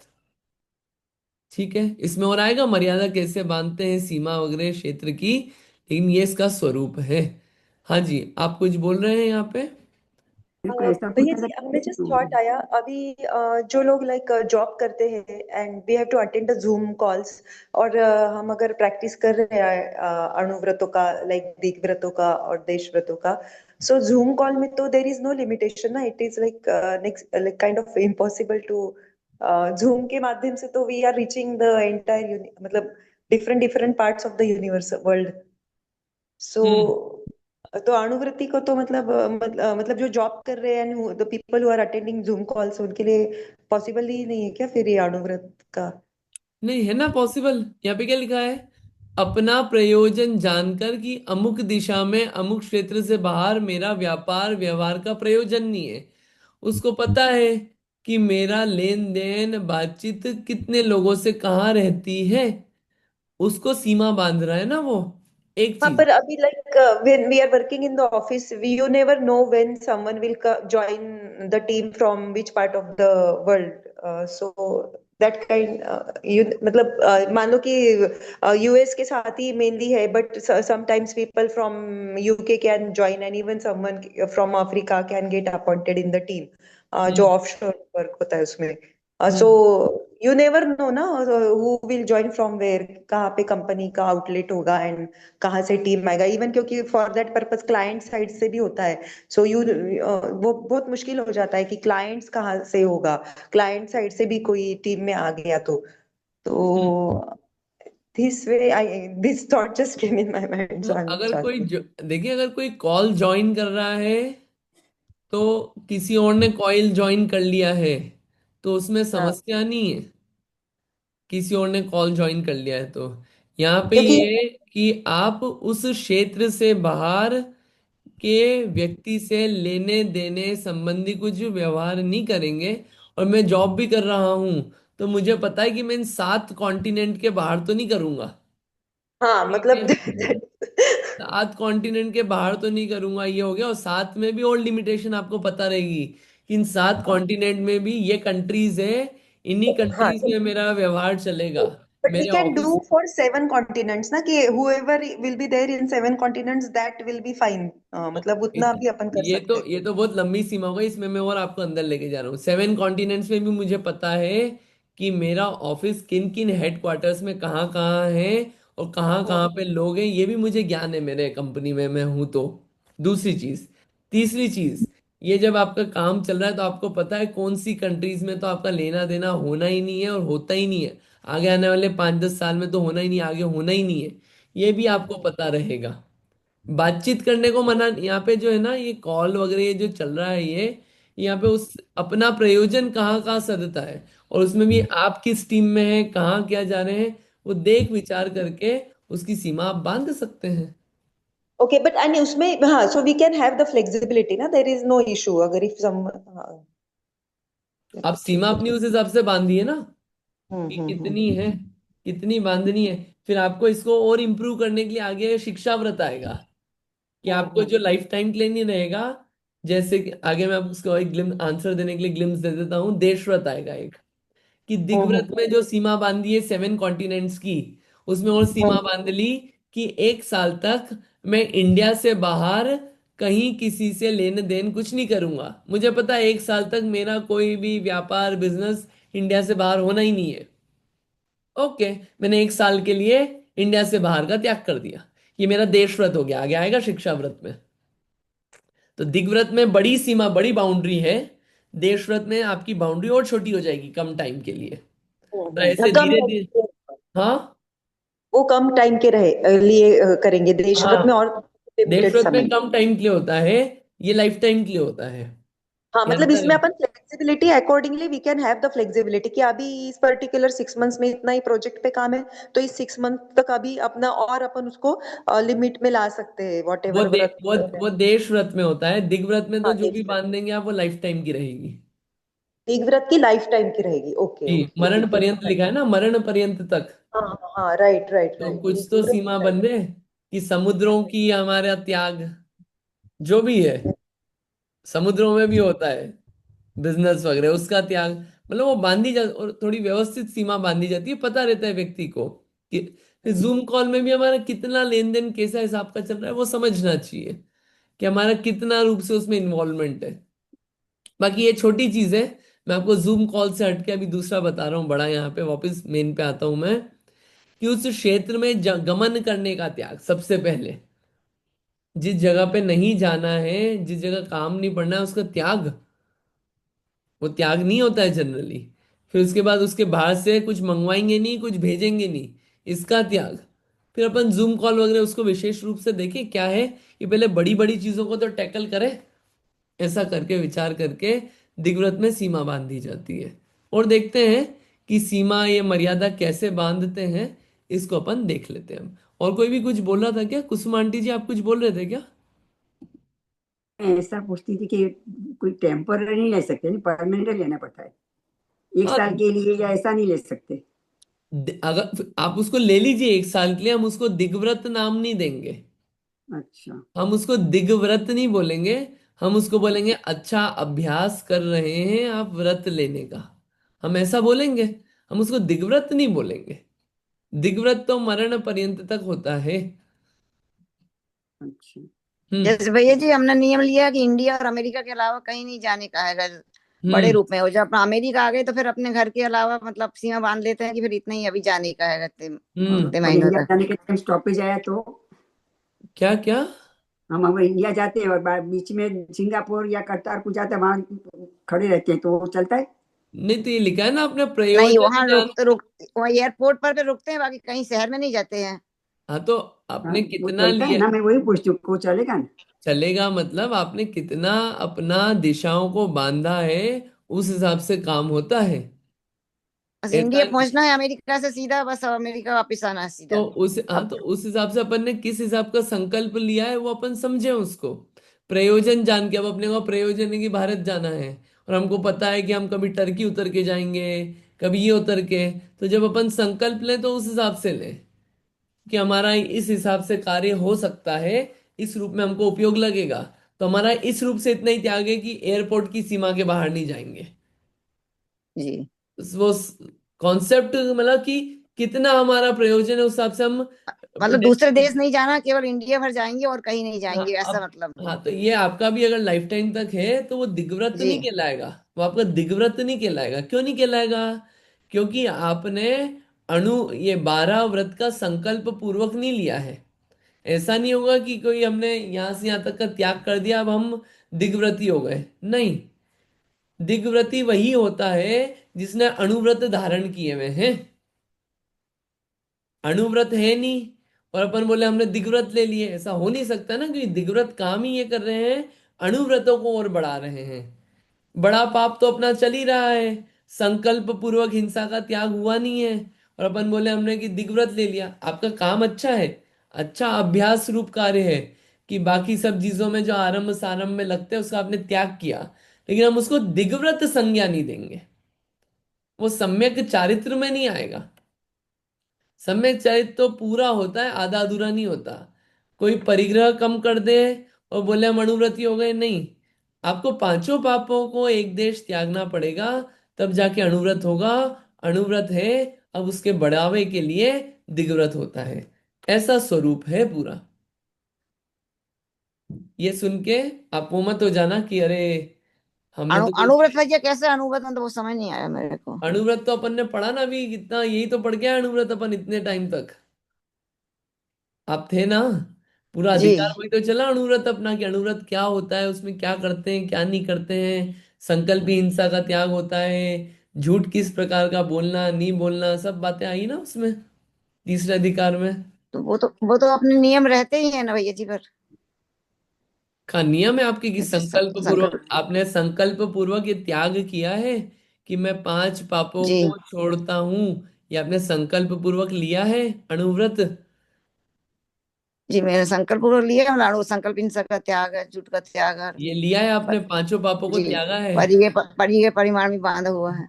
ठीक है, इसमें और आएगा मर्यादा कैसे बांधते हैं, सीमा वगैरह क्षेत्र की, लेकिन ये इसका स्वरूप है। हाँ जी, आप कुछ बोल रहे हैं यहाँ पे। मेरे को ऐसा भैया पूछना था जी, अब मुझे जस्ट कि थॉट आया अभी, जो लोग लाइक जॉब करते हैं and we have to attend the Zoom calls, और हम अगर प्रैक्टिस कर रहे हैं अणुव्रतों का, लाइक दीक व्रतों का और देश व्रतों का, सो जूम कॉल में तो देर इज नो लिमिटेशन ना, it is like next like kind of impossible to, zoom के माध्यम से तो we are reaching the entire, मतलब different different parts of the universe world. So hmm. तो अणुवृत्ति को तो मतलब मतलब जो जॉब कर रहे हैं the people who are attending Zoom calls, उनके लिए पॉसिबल ही नहीं है क्या फिर ये अणुव्रत का? नहीं है ना पॉसिबल। यहाँ पे क्या लिखा है, अपना प्रयोजन जानकर कि अमुक दिशा में, अमुक क्षेत्र से बाहर मेरा व्यापार व्यवहार का प्रयोजन नहीं है। उसको पता है कि मेरा लेन देन बातचीत कितने लोगों से कहाँ रहती है, उसको सीमा बांध रहा है ना वो। एक हाँ, चीज। पर अभी like when we are working in the office, we you never know when someone will join the team from which part of the world, so that kind, you मतलब मान लो कि यूएस के साथ ही मेनली है, but sometimes people from UK can join and even someone from Africa can get appointed in the team, जो hmm. Offshore work होता है उसमें। So hmm. You never know ना who will join from where, कहाँ पे company का outlet होगा and कहाँ से टीम आएगा, इवन क्योंकि for that purpose client side से भी होता है। सो यू वो बहुत मुश्किल हो जाता है कि क्लाइंट्स कहाँ से होगा, क्लाइंट साइड से भी कोई टीम में आ गया हम्म। तो this way I this thought just came in my mind, तो सो आई एम अगर कोई जस्ट। देखिए, अगर कोई कॉल ज्वाइन कर रहा है, तो किसी और ने कॉइल ज्वाइन कर लिया है, तो उसमें हाँ, समस्या नहीं है। किसी और ने कॉल ज्वाइन कर लिया है तो यहाँ पे क्योंकि ये है कि आप उस क्षेत्र से बाहर के व्यक्ति से लेने देने संबंधी कुछ व्यवहार नहीं करेंगे। और मैं जॉब भी कर रहा हूं, तो मुझे पता है कि मैं इन 7 कॉन्टिनेंट के बाहर तो नहीं करूंगा। हाँ ठीक मतलब है, 7 कॉन्टिनेंट के बाहर तो नहीं करूंगा, ये हो गया। और साथ में भी और लिमिटेशन आपको पता रहेगी कि इन 7 कॉन्टिनेंट में भी ये कंट्रीज है, इन्हीं हाँ, कंट्रीज में मेरा व्यवहार चलेगा। बट वी मेरे can office. Do for 7 continents ना, कि whoever will be there in 7 continents that will be fine, मतलब उतना भी अपन कर सकते हैं। ये तो बहुत लंबी सीमा होगा, इसमें मैं और आपको अंदर लेके जा रहा हूँ। 7 कॉन्टिनेंट्स में भी मुझे पता है कि मेरा ऑफिस किन किन हेडक्वार्टर्स में कहाँ कहाँ है, और कहाँ कहाँ पे लोग हैं, ये भी मुझे ज्ञान है मेरे कंपनी में मैं हूँ तो। दूसरी चीज। तीसरी चीज, ये जब आपका काम चल रहा है तो आपको पता है कौन सी कंट्रीज में तो आपका लेना देना होना ही नहीं है और होता ही नहीं है। आगे आने वाले 5-10 साल में तो होना ही नहीं, आगे होना ही नहीं है। ये भी आपको पता रहेगा। बातचीत करने को मना, यहाँ पे जो है ना ये कॉल वगैरह ये जो चल रहा है ये, यहाँ पे उस अपना प्रयोजन कहाँ कहाँ सदता है, और उसमें भी आप किस टीम में हैं, कहाँ क्या जा रहे हैं, वो देख विचार करके उसकी सीमा आप बांध सकते हैं। ओके बट एंड उसमें हाँ so we can have the flexibility ना, देयर इज नो इशू अगर इफ सम, हाँ आप ठीक सीमा है अपनी ठीक। उस हिसाब से बांधिए ना, कि हम्म। कितनी है, कितनी बांधनी है। फिर आपको इसको और इम्प्रूव करने के लिए आगे शिक्षा व्रत आएगा, कि आपको जो हम्म। लाइफ टाइम के लिए नहीं रहेगा। जैसे कि आगे मैं आपको उसको एक ग्लिम्स आंसर देने के लिए ग्लिम्स दे देता हूँ, देश व्रत आएगा एक, कि दिग्व्रत हम्म। में जो सीमा बांधी है 7 कॉन्टिनेंट्स की, उसमें और सीमा हम्म। बांध ली कि 1 साल तक मैं इंडिया से बाहर कहीं किसी से लेन देन कुछ नहीं करूंगा। मुझे पता है 1 साल तक मेरा कोई भी व्यापार बिजनेस इंडिया से बाहर होना ही नहीं है। ओके, मैंने 1 साल के लिए इंडिया से बाहर का त्याग कर दिया। ये मेरा देश व्रत हो गया। आगे आएगा शिक्षा व्रत में। तो दिग्व्रत में बड़ी सीमा, बड़ी बाउंड्री है। देश व्रत में आपकी बाउंड्री और छोटी हो जाएगी कम टाइम के लिए। तो ऐसे कम धीरे time धीरे। हाँ। वो कम टाइम के रहे लिए करेंगे, देश व्रत में हाँ, और देश लिमिटेड व्रत में समय। कम टाइम के लिए होता है, ये लाइफ टाइम के लिए होता है। हाँ ये मतलब अंतर इसमें है। अपन flexibility accordingly we can have the flexibility कि अभी इस पर्टिकुलर 6 मंथ्स में इतना ही प्रोजेक्ट पे काम है, तो इस 6 मंथ तक अभी अपना और अपन उसको लिमिट में ला सकते हैं वॉट वो एवर दे व्रत। वो देश व्रत में होता है। दिग व्रत में तो हाँ जो भी देश व्रत, बांध देंगे आप, वो लाइफ टाइम की रहेगी। एक व्रत की लाइफ टाइम की रहेगी, ओके जी, ओके मरण ठीक है। पर्यंत लिखा है ना, मरण पर्यंत तक। हाँ हाँ राइट राइट तो राइट, कुछ एक तो व्रत सीमा की बन life- रहे, कि समुद्रों की हमारा त्याग जो भी है, समुद्रों में भी होता है बिजनेस वगैरह, उसका त्याग, मतलब वो बांधी जा, और थोड़ी व्यवस्थित सीमा बांधी जाती है। पता रहता है व्यक्ति को कि जूम कॉल में भी हमारा कितना लेन देन कैसा हिसाब का चल रहा है, वो समझना चाहिए कि हमारा कितना रूप से उसमें इन्वॉल्वमेंट है। बाकी ये छोटी चीज है। मैं आपको जूम कॉल से हटके अभी दूसरा बता रहा हूँ बड़ा। यहाँ पे वापस मेन पे आता हूं मैं, कि उस क्षेत्र में गमन करने का त्याग सबसे पहले। जिस जगह पे नहीं जाना है, जिस जगह काम नहीं पड़ना है, उसका त्याग, वो त्याग नहीं होता है जनरली। फिर उसके बाद उसके बाहर से कुछ मंगवाएंगे नहीं, कुछ भेजेंगे नहीं, इसका त्याग। फिर अपन जूम कॉल वगैरह उसको विशेष रूप से देखें क्या है। ये पहले बड़ी बड़ी चीजों को तो टैकल करें। ऐसा करके विचार करके दिग्व्रत में सीमा बांधी जाती है। और देखते हैं कि सीमा, ये मर्यादा कैसे बांधते हैं, इसको अपन देख लेते हैं हम। और कोई भी कुछ बोल रहा था क्या? कुसुम आंटी जी, आप कुछ बोल रहे थे क्या? मैं ऐसा पूछती थी कि कोई टेम्पररी नहीं ले सकते, नहीं परमानेंट लेना पड़ता है, एक हाँ, साल के लिए या ऐसा नहीं ले सकते? अगर आप उसको ले लीजिए 1 साल के लिए, हम उसको दिग्व्रत नाम नहीं देंगे। अच्छा। हम उसको दिग्व्रत नहीं बोलेंगे। हम उसको बोलेंगे अच्छा अभ्यास कर रहे हैं आप व्रत लेने का, हम ऐसा बोलेंगे। हम उसको दिग्व्रत नहीं बोलेंगे। दिग्व्रत तो मरण पर्यंत तक होता है। अच्छा। हम्म। जैसे भैया जी हमने नियम लिया कि इंडिया और अमेरिका के अलावा कहीं नहीं जाने का है, अगर बड़े हम्म। रूप में हो जब अपना अमेरिका आ गए तो फिर अपने घर के अलावा मतलब सीमा बांध लेते हैं कि फिर इतना ही अभी जाने का है हम्म। उतने और महीनों इंडिया तक। जाने के टाइम स्टॉपेज आया तो क्या क्या? हम अगर इंडिया जाते हैं और बीच में सिंगापुर या करतारपुर जाते हैं, वहां खड़े रहते हैं, तो वो चलता है? नहीं, तो ये लिखा है ना अपने नहीं प्रयोजन वहां जान। रुक वहाँ एयरपोर्ट पर भी रुकते हैं, बाकी कहीं शहर में नहीं जाते हैं। हाँ, तो हाँ आपने वो कितना चलता है लिया? ना, मैं वही पूछती हूँ, वो चलेगा ना? चलेगा मतलब आपने कितना अपना दिशाओं को बांधा है, उस हिसाब से काम होता है। बस ऐसा इंडिया पहुंचना है अमेरिका से सीधा, बस अमेरिका वापस आना है तो सीधा। उस, हाँ, अब तो उस हिसाब से अपन ने किस हिसाब का संकल्प लिया है, वो अपन समझे उसको। प्रयोजन जान के, अब अपने को प्रयोजन है कि भारत जाना है, और हमको पता है कि हम कभी टर्की उतर के जाएंगे, कभी ये उतर के। तो जब अपन संकल्प लें तो उस हिसाब से लें कि हमारा इस हिसाब से कार्य हो सकता है, इस रूप में हमको उपयोग लगेगा। तो हमारा इस रूप से इतना ही त्याग है कि एयरपोर्ट की सीमा के बाहर नहीं जाएंगे। जी वो कॉन्सेप्ट मतलब कि कितना हमारा प्रयोजन है, उस हिसाब से हम मतलब दूसरे डेस्टिनेशन। देश नहीं जाना, केवल इंडिया भर जाएंगे और कहीं नहीं हाँ, जाएंगे ऐसा अब, मतलब। हाँ, तो ये आपका भी अगर लाइफ टाइम तक है तो वो दिग्व्रत जी नहीं कहलाएगा। वो आपका दिग्व्रत नहीं कहलाएगा। क्यों नहीं कहलाएगा? क्योंकि आपने ये 12 व्रत का संकल्प पूर्वक नहीं लिया है। ऐसा नहीं होगा कि कोई हमने यहां से यहां तक का त्याग कर दिया, अब हम दिग्व्रती हो गए, नहीं। दिग्व्रती वही होता है जिसने अणुव्रत धारण किए हुए हैं। अणुव्रत है नहीं, और अपन बोले हमने दिग्व्रत ले लिए, ऐसा हो नहीं सकता ना, क्योंकि दिग्व्रत काम ही ये कर रहे हैं, अणुव्रतों को और बढ़ा रहे हैं। बड़ा पाप तो अपना चल ही रहा है, संकल्प पूर्वक हिंसा का त्याग हुआ नहीं है, और अपन बोले हमने कि दिग्व्रत ले लिया। आपका काम अच्छा है, अच्छा अभ्यास रूप कार्य है, कि बाकी सब चीजों में जो आरंभ सारंभ में लगते हैं उसका आपने त्याग किया, लेकिन हम उसको दिग्व्रत संज्ञा नहीं देंगे, वो सम्यक चारित्र में नहीं आएगा। सम्यक चरित्र तो पूरा होता है, आधा अधूरा नहीं होता। कोई परिग्रह कम कर दे और बोले हम अणुव्रती हो गए, नहीं। आपको पांचों पापों को एक देश त्यागना पड़ेगा, तब जाके अणुव्रत होगा। अणुव्रत है, अब उसके बढ़ावे के लिए दिग्व्रत होता है। ऐसा स्वरूप है पूरा। ये सुन के आप वो मत हो जाना कि अरे हमने तो कुछ। अणुव्रत भैया कैसे अणुव्रत, मतलब वो समझ नहीं आया मेरे को। अणुव्रत तो अपन ने पढ़ा ना अभी, कितना यही तो पढ़ गया अणुव्रत अपन इतने टाइम तक। आप थे ना, पूरा जी। अधिकार वही तो चला अणुव्रत अपना, कि अणुव्रत क्या होता है, उसमें क्या करते हैं क्या नहीं करते हैं। संकल्प हिंसा का त्याग होता है, झूठ किस प्रकार का बोलना नहीं बोलना, सब बातें आई ना उसमें, तीसरे अधिकार में। तो वो तो अपने नियम रहते ही है ना भैया जी, पर का नियम है आपके कि जैसे संकल्प पूर्वक, संकल्प। आपने संकल्प पूर्वक ये त्याग किया है कि मैं पांच पापों जी। को छोड़ता हूं, ये आपने संकल्प पूर्वक लिया है अणुव्रत। जी मैंने संकल्प पूर्वक लिया है, अणु संकल्प हिंसा का त्याग है, झूठ का त्याग है। ये लिया है आपने, पांचों पापों को जी। त्यागा है परी के परिमाण में बांधा हुआ है।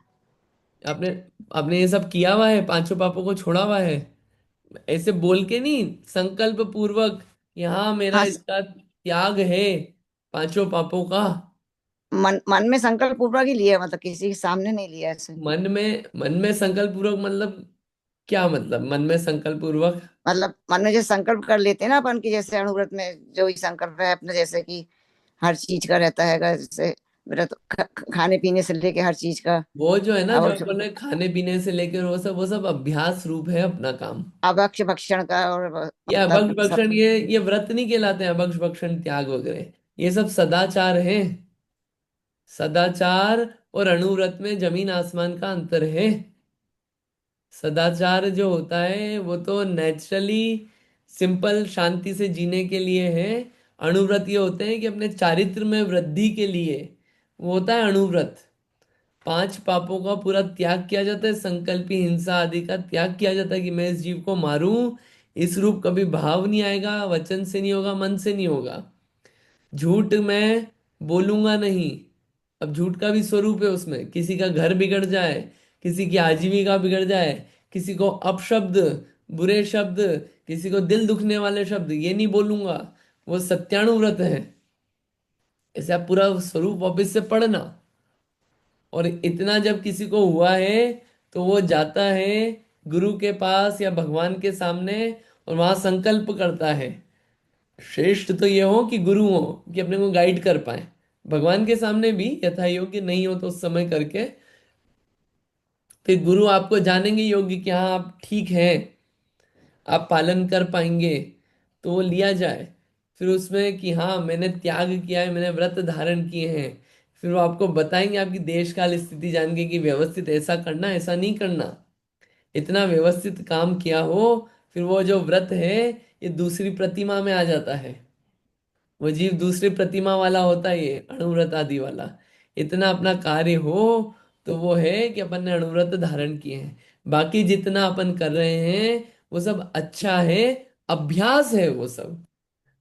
आपने। आपने ये सब किया हुआ है, पांचों पापों को छोड़ा हुआ है, ऐसे बोल के नहीं, संकल्प पूर्वक यहाँ मेरा हाँ, इसका त्याग है, पांचों पापों का। मन मन में संकल्प पूर्वक ही लिया, मतलब किसी के सामने नहीं लिया ऐसे। मन में संकल्प पूर्वक मतलब क्या मतलब, मन में संकल्प पूर्वक? मतलब मन में जो संकल्प कर लेते हैं ना अपन की, जैसे अणुव्रत में जो भी संकल्प है अपने, जैसे कि हर चीज का रहता है, जैसे व्रत खाने पीने से लेके हर चीज का। वो जो है ना, जो अब अपन ने खाने पीने से लेकर वो सब अभ्यास रूप है अपना काम। अभक्ष भक्षण का और ये तब अभक्ष सब। भक्षण, ये व्रत नहीं कहलाते हैं, अभक्ष भक्षण त्याग वगैरह। ये सब सदाचार है। सदाचार और अणुव्रत में जमीन आसमान का अंतर है। सदाचार जो होता है वो तो नेचुरली सिंपल शांति से जीने के लिए है। अणुव्रत ये होते हैं कि अपने चारित्र में वृद्धि के लिए, वो होता है अणुव्रत। पांच पापों का पूरा त्याग किया जाता है, संकल्पी हिंसा आदि का त्याग किया जाता है कि मैं इस जीव को मारूं। इस रूप कभी भाव नहीं आएगा, वचन से नहीं होगा, मन से नहीं होगा। झूठ मैं बोलूंगा नहीं। अब झूठ का भी स्वरूप है उसमें, किसी का घर बिगड़ जाए, किसी की आजीविका बिगड़ जाए, किसी को अपशब्द, बुरे शब्द, किसी को दिल दुखने वाले शब्द, ये नहीं बोलूंगा, वो सत्यानुव्रत है। ऐसे आप पूरा स्वरूप वापिस से पढ़ना। और इतना जब किसी को हुआ है तो वो जाता है गुरु के पास या भगवान के सामने, और वहां संकल्प करता है। श्रेष्ठ तो ये हो कि गुरु हो, कि अपने को गाइड कर पाए। भगवान के सामने भी यथा योग्य नहीं हो तो उस समय करके, फिर गुरु आपको जानेंगे योग्य कि हाँ आप ठीक हैं, आप पालन कर पाएंगे, तो वो लिया जाए। फिर उसमें कि हाँ मैंने त्याग किया है, मैंने व्रत धारण किए हैं। फिर वो आपको बताएंगे आपकी देश काल स्थिति जान के कि व्यवस्थित ऐसा करना ऐसा नहीं करना, इतना व्यवस्थित काम किया हो। फिर वो जो व्रत है ये दूसरी प्रतिमा में आ जाता है। वो जीव दूसरी प्रतिमा वाला होता है, ये अणुव्रत आदि वाला। इतना अपना कार्य हो तो वो है कि अपन ने अणुव्रत धारण किए हैं। बाकी जितना अपन कर रहे हैं वो सब अच्छा है, अभ्यास है वो सब।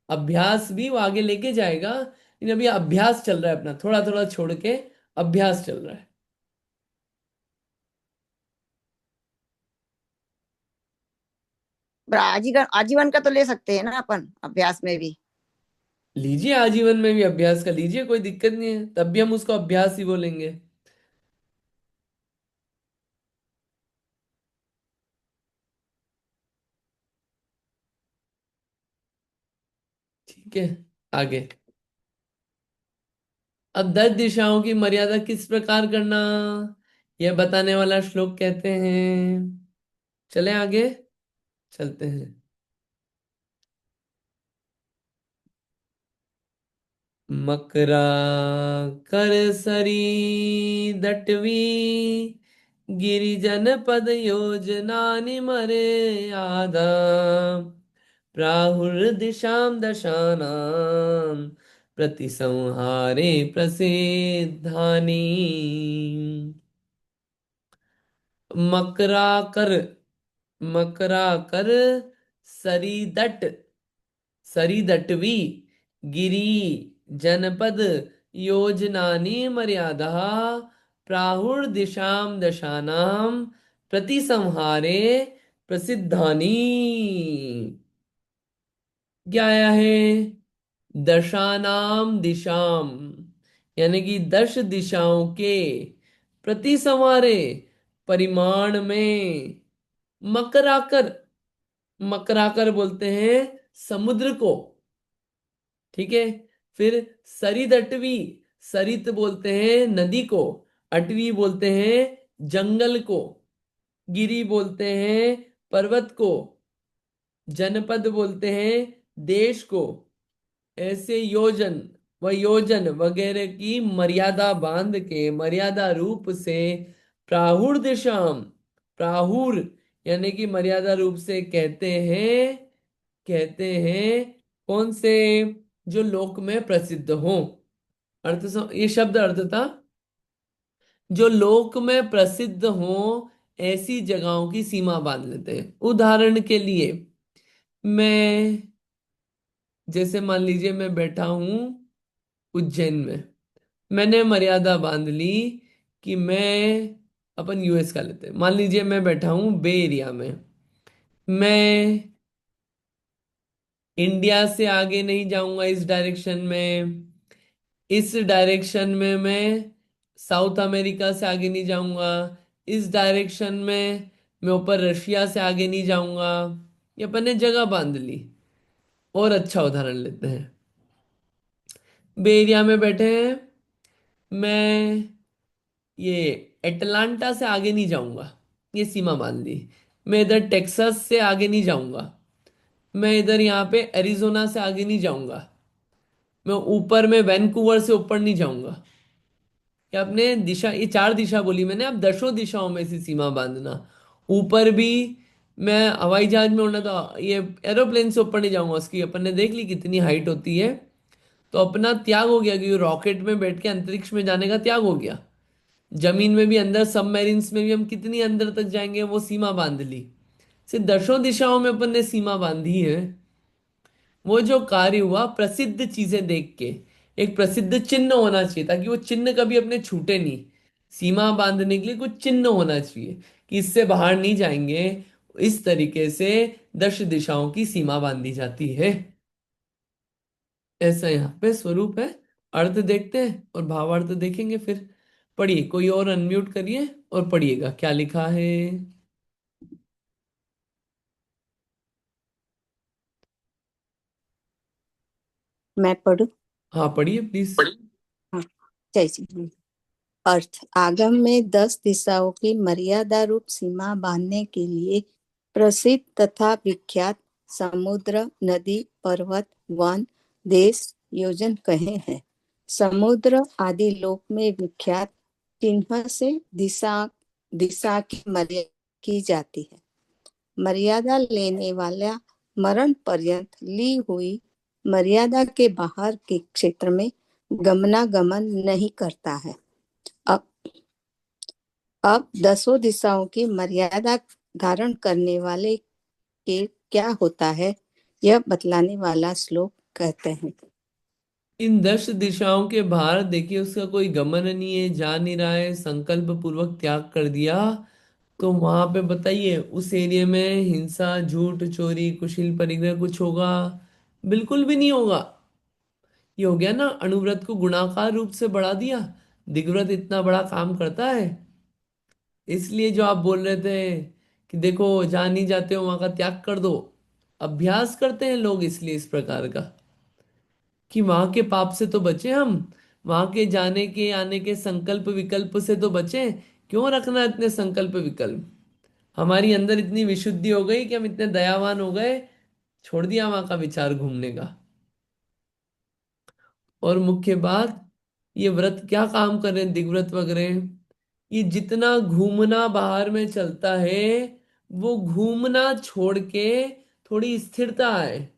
अभ्यास भी वो आगे लेके जाएगा, लेकिन अभी अभ्यास चल रहा है अपना, थोड़ा थोड़ा छोड़ के अभ्यास चल रहा है। पर आजीवन आजीवन का तो ले सकते हैं ना अपन अभ्यास में भी। लीजिए आजीवन में भी अभ्यास का लीजिए, कोई दिक्कत नहीं है, तब भी हम उसको अभ्यास ही बोलेंगे। ठीक है, आगे। अब 10 दिशाओं की मर्यादा किस प्रकार करना, यह बताने वाला श्लोक कहते हैं। चले आगे, चलते हैं। मकरा कर सरी दटवी, गिरिजन पद योजना निमरे आदा, प्राहुर्दिशां दशानां प्रतिसंहारे प्रसिद्धानि। मकराकर, मकराकर सरीदट, सरीदटवी, गिरी जनपद योजनानि मर्यादा प्राहुर्दिशां दशानां प्रतिसंहारे प्रसिद्धानि। क्या आया है? दशानाम दिशाम, यानी कि 10 दिशाओं के प्रति संवारे परिमाण में मकराकर, मकराकर बोलते हैं समुद्र को, ठीक है। फिर सरित अटवी, सरित बोलते हैं नदी को, अटवी बोलते हैं जंगल को, गिरी बोलते हैं पर्वत को, जनपद बोलते हैं देश को। ऐसे योजन व योजन वगैरह की मर्यादा बांध के मर्यादा रूप से प्राहुर दिशाम, प्राहुर यानी कि मर्यादा रूप से कहते हैं, कहते हैं कौन से? जो लोक में प्रसिद्ध हो। ये शब्द अर्थ था, जो लोक में प्रसिद्ध हो ऐसी जगहों की सीमा बांध लेते हैं। उदाहरण के लिए, मैं जैसे मान लीजिए मैं बैठा हूं उज्जैन में, मैंने मर्यादा बांध ली कि मैं, अपन यूएस का लेते हैं, मान लीजिए मैं बैठा हूं बे एरिया में, मैं इंडिया से आगे नहीं जाऊंगा इस डायरेक्शन में, इस डायरेक्शन में मैं साउथ अमेरिका से आगे नहीं जाऊंगा, इस डायरेक्शन में मैं ऊपर रशिया से आगे नहीं जाऊंगा। ये अपन ने जगह बांध ली। और अच्छा उदाहरण लेते हैं, बे एरिया में बैठे हैं, मैं ये एटलांटा से आगे नहीं जाऊंगा, ये सीमा मान ली। मैं इधर टेक्सास से आगे नहीं जाऊंगा, मैं इधर यहाँ पे एरिजोना से आगे नहीं जाऊंगा, मैं ऊपर में वैंकूवर से ऊपर नहीं जाऊंगा। या अपने दिशा, ये 4 दिशा बोली मैंने, अब 10 दिशाओं में से सीमा बांधना। ऊपर भी मैं हवाई जहाज में उड़ना, तो ये एरोप्लेन से ऊपर नहीं जाऊंगा, उसकी अपन ने देख ली कितनी हाइट होती है। तो अपना त्याग हो गया, क्योंकि रॉकेट में बैठ के अंतरिक्ष में जाने का त्याग हो गया। जमीन में भी अंदर, सबमरीन्स में भी हम कितनी अंदर तक जाएंगे वो सीमा बांध ली। सिर्फ 10 दिशाओं में अपन ने सीमा बांधी है। वो जो कार्य हुआ प्रसिद्ध चीजें देख के, एक प्रसिद्ध चिन्ह होना चाहिए ताकि वो चिन्ह कभी अपने छूटे नहीं। सीमा बांधने के लिए कुछ चिन्ह होना चाहिए कि इससे बाहर नहीं जाएंगे। इस तरीके से 10 दिशाओं की सीमा बांधी जाती है। ऐसा यहाँ पे स्वरूप है। अर्थ देखते हैं और भावार्थ देखेंगे फिर। पढ़िए, कोई और अनम्यूट करिए और पढ़िएगा क्या लिखा है। मैं पढ़ू? हाँ पढ़िए प्लीज। हाँ, जय जी। अर्थ, आगम में 10 दिशाओं की मर्यादा रूप सीमा बांधने के लिए प्रसिद्ध तथा विख्यात समुद्र, नदी, पर्वत, वन, देश, योजन कहे हैं। समुद्र आदि लोक में विख्यात चिन्ह से दिशा दिशा की मर्यादा की जाती है। मर्यादा लेने वाला मरण पर्यंत ली हुई मर्यादा के बाहर के क्षेत्र में गमनागमन नहीं करता है। अब 10 दिशाओं की मर्यादा धारण करने वाले के क्या होता है, यह बतलाने वाला श्लोक कहते हैं। इन 10 दिशाओं के बाहर देखिए, उसका कोई गमन नहीं है, जा नहीं रहा है, संकल्प पूर्वक त्याग कर दिया। तो वहां पे बताइए उस एरिया में हिंसा, झूठ, चोरी, कुशील परिग्रह कुछ होगा? बिल्कुल भी नहीं होगा। ये हो गया ना, अणुव्रत को गुणाकार रूप से बढ़ा दिया। दिग्व्रत इतना बड़ा काम करता है। इसलिए जो आप बोल रहे थे कि देखो जहाँ नहीं जाते हो वहां का त्याग कर दो, अभ्यास करते हैं लोग इसलिए इस प्रकार का, कि वहां के पाप से तो बचे हम, वहां के जाने के आने के संकल्प विकल्प से तो बचे। क्यों रखना इतने संकल्प विकल्प? हमारी अंदर इतनी विशुद्धि हो गई कि हम इतने दयावान हो गए, छोड़ दिया वहां का विचार घूमने का। और मुख्य बात, ये व्रत क्या काम कर रहे हैं, दिग्व्रत वगैरह, ये जितना घूमना बाहर में चलता है, वो घूमना छोड़ के थोड़ी स्थिरता है।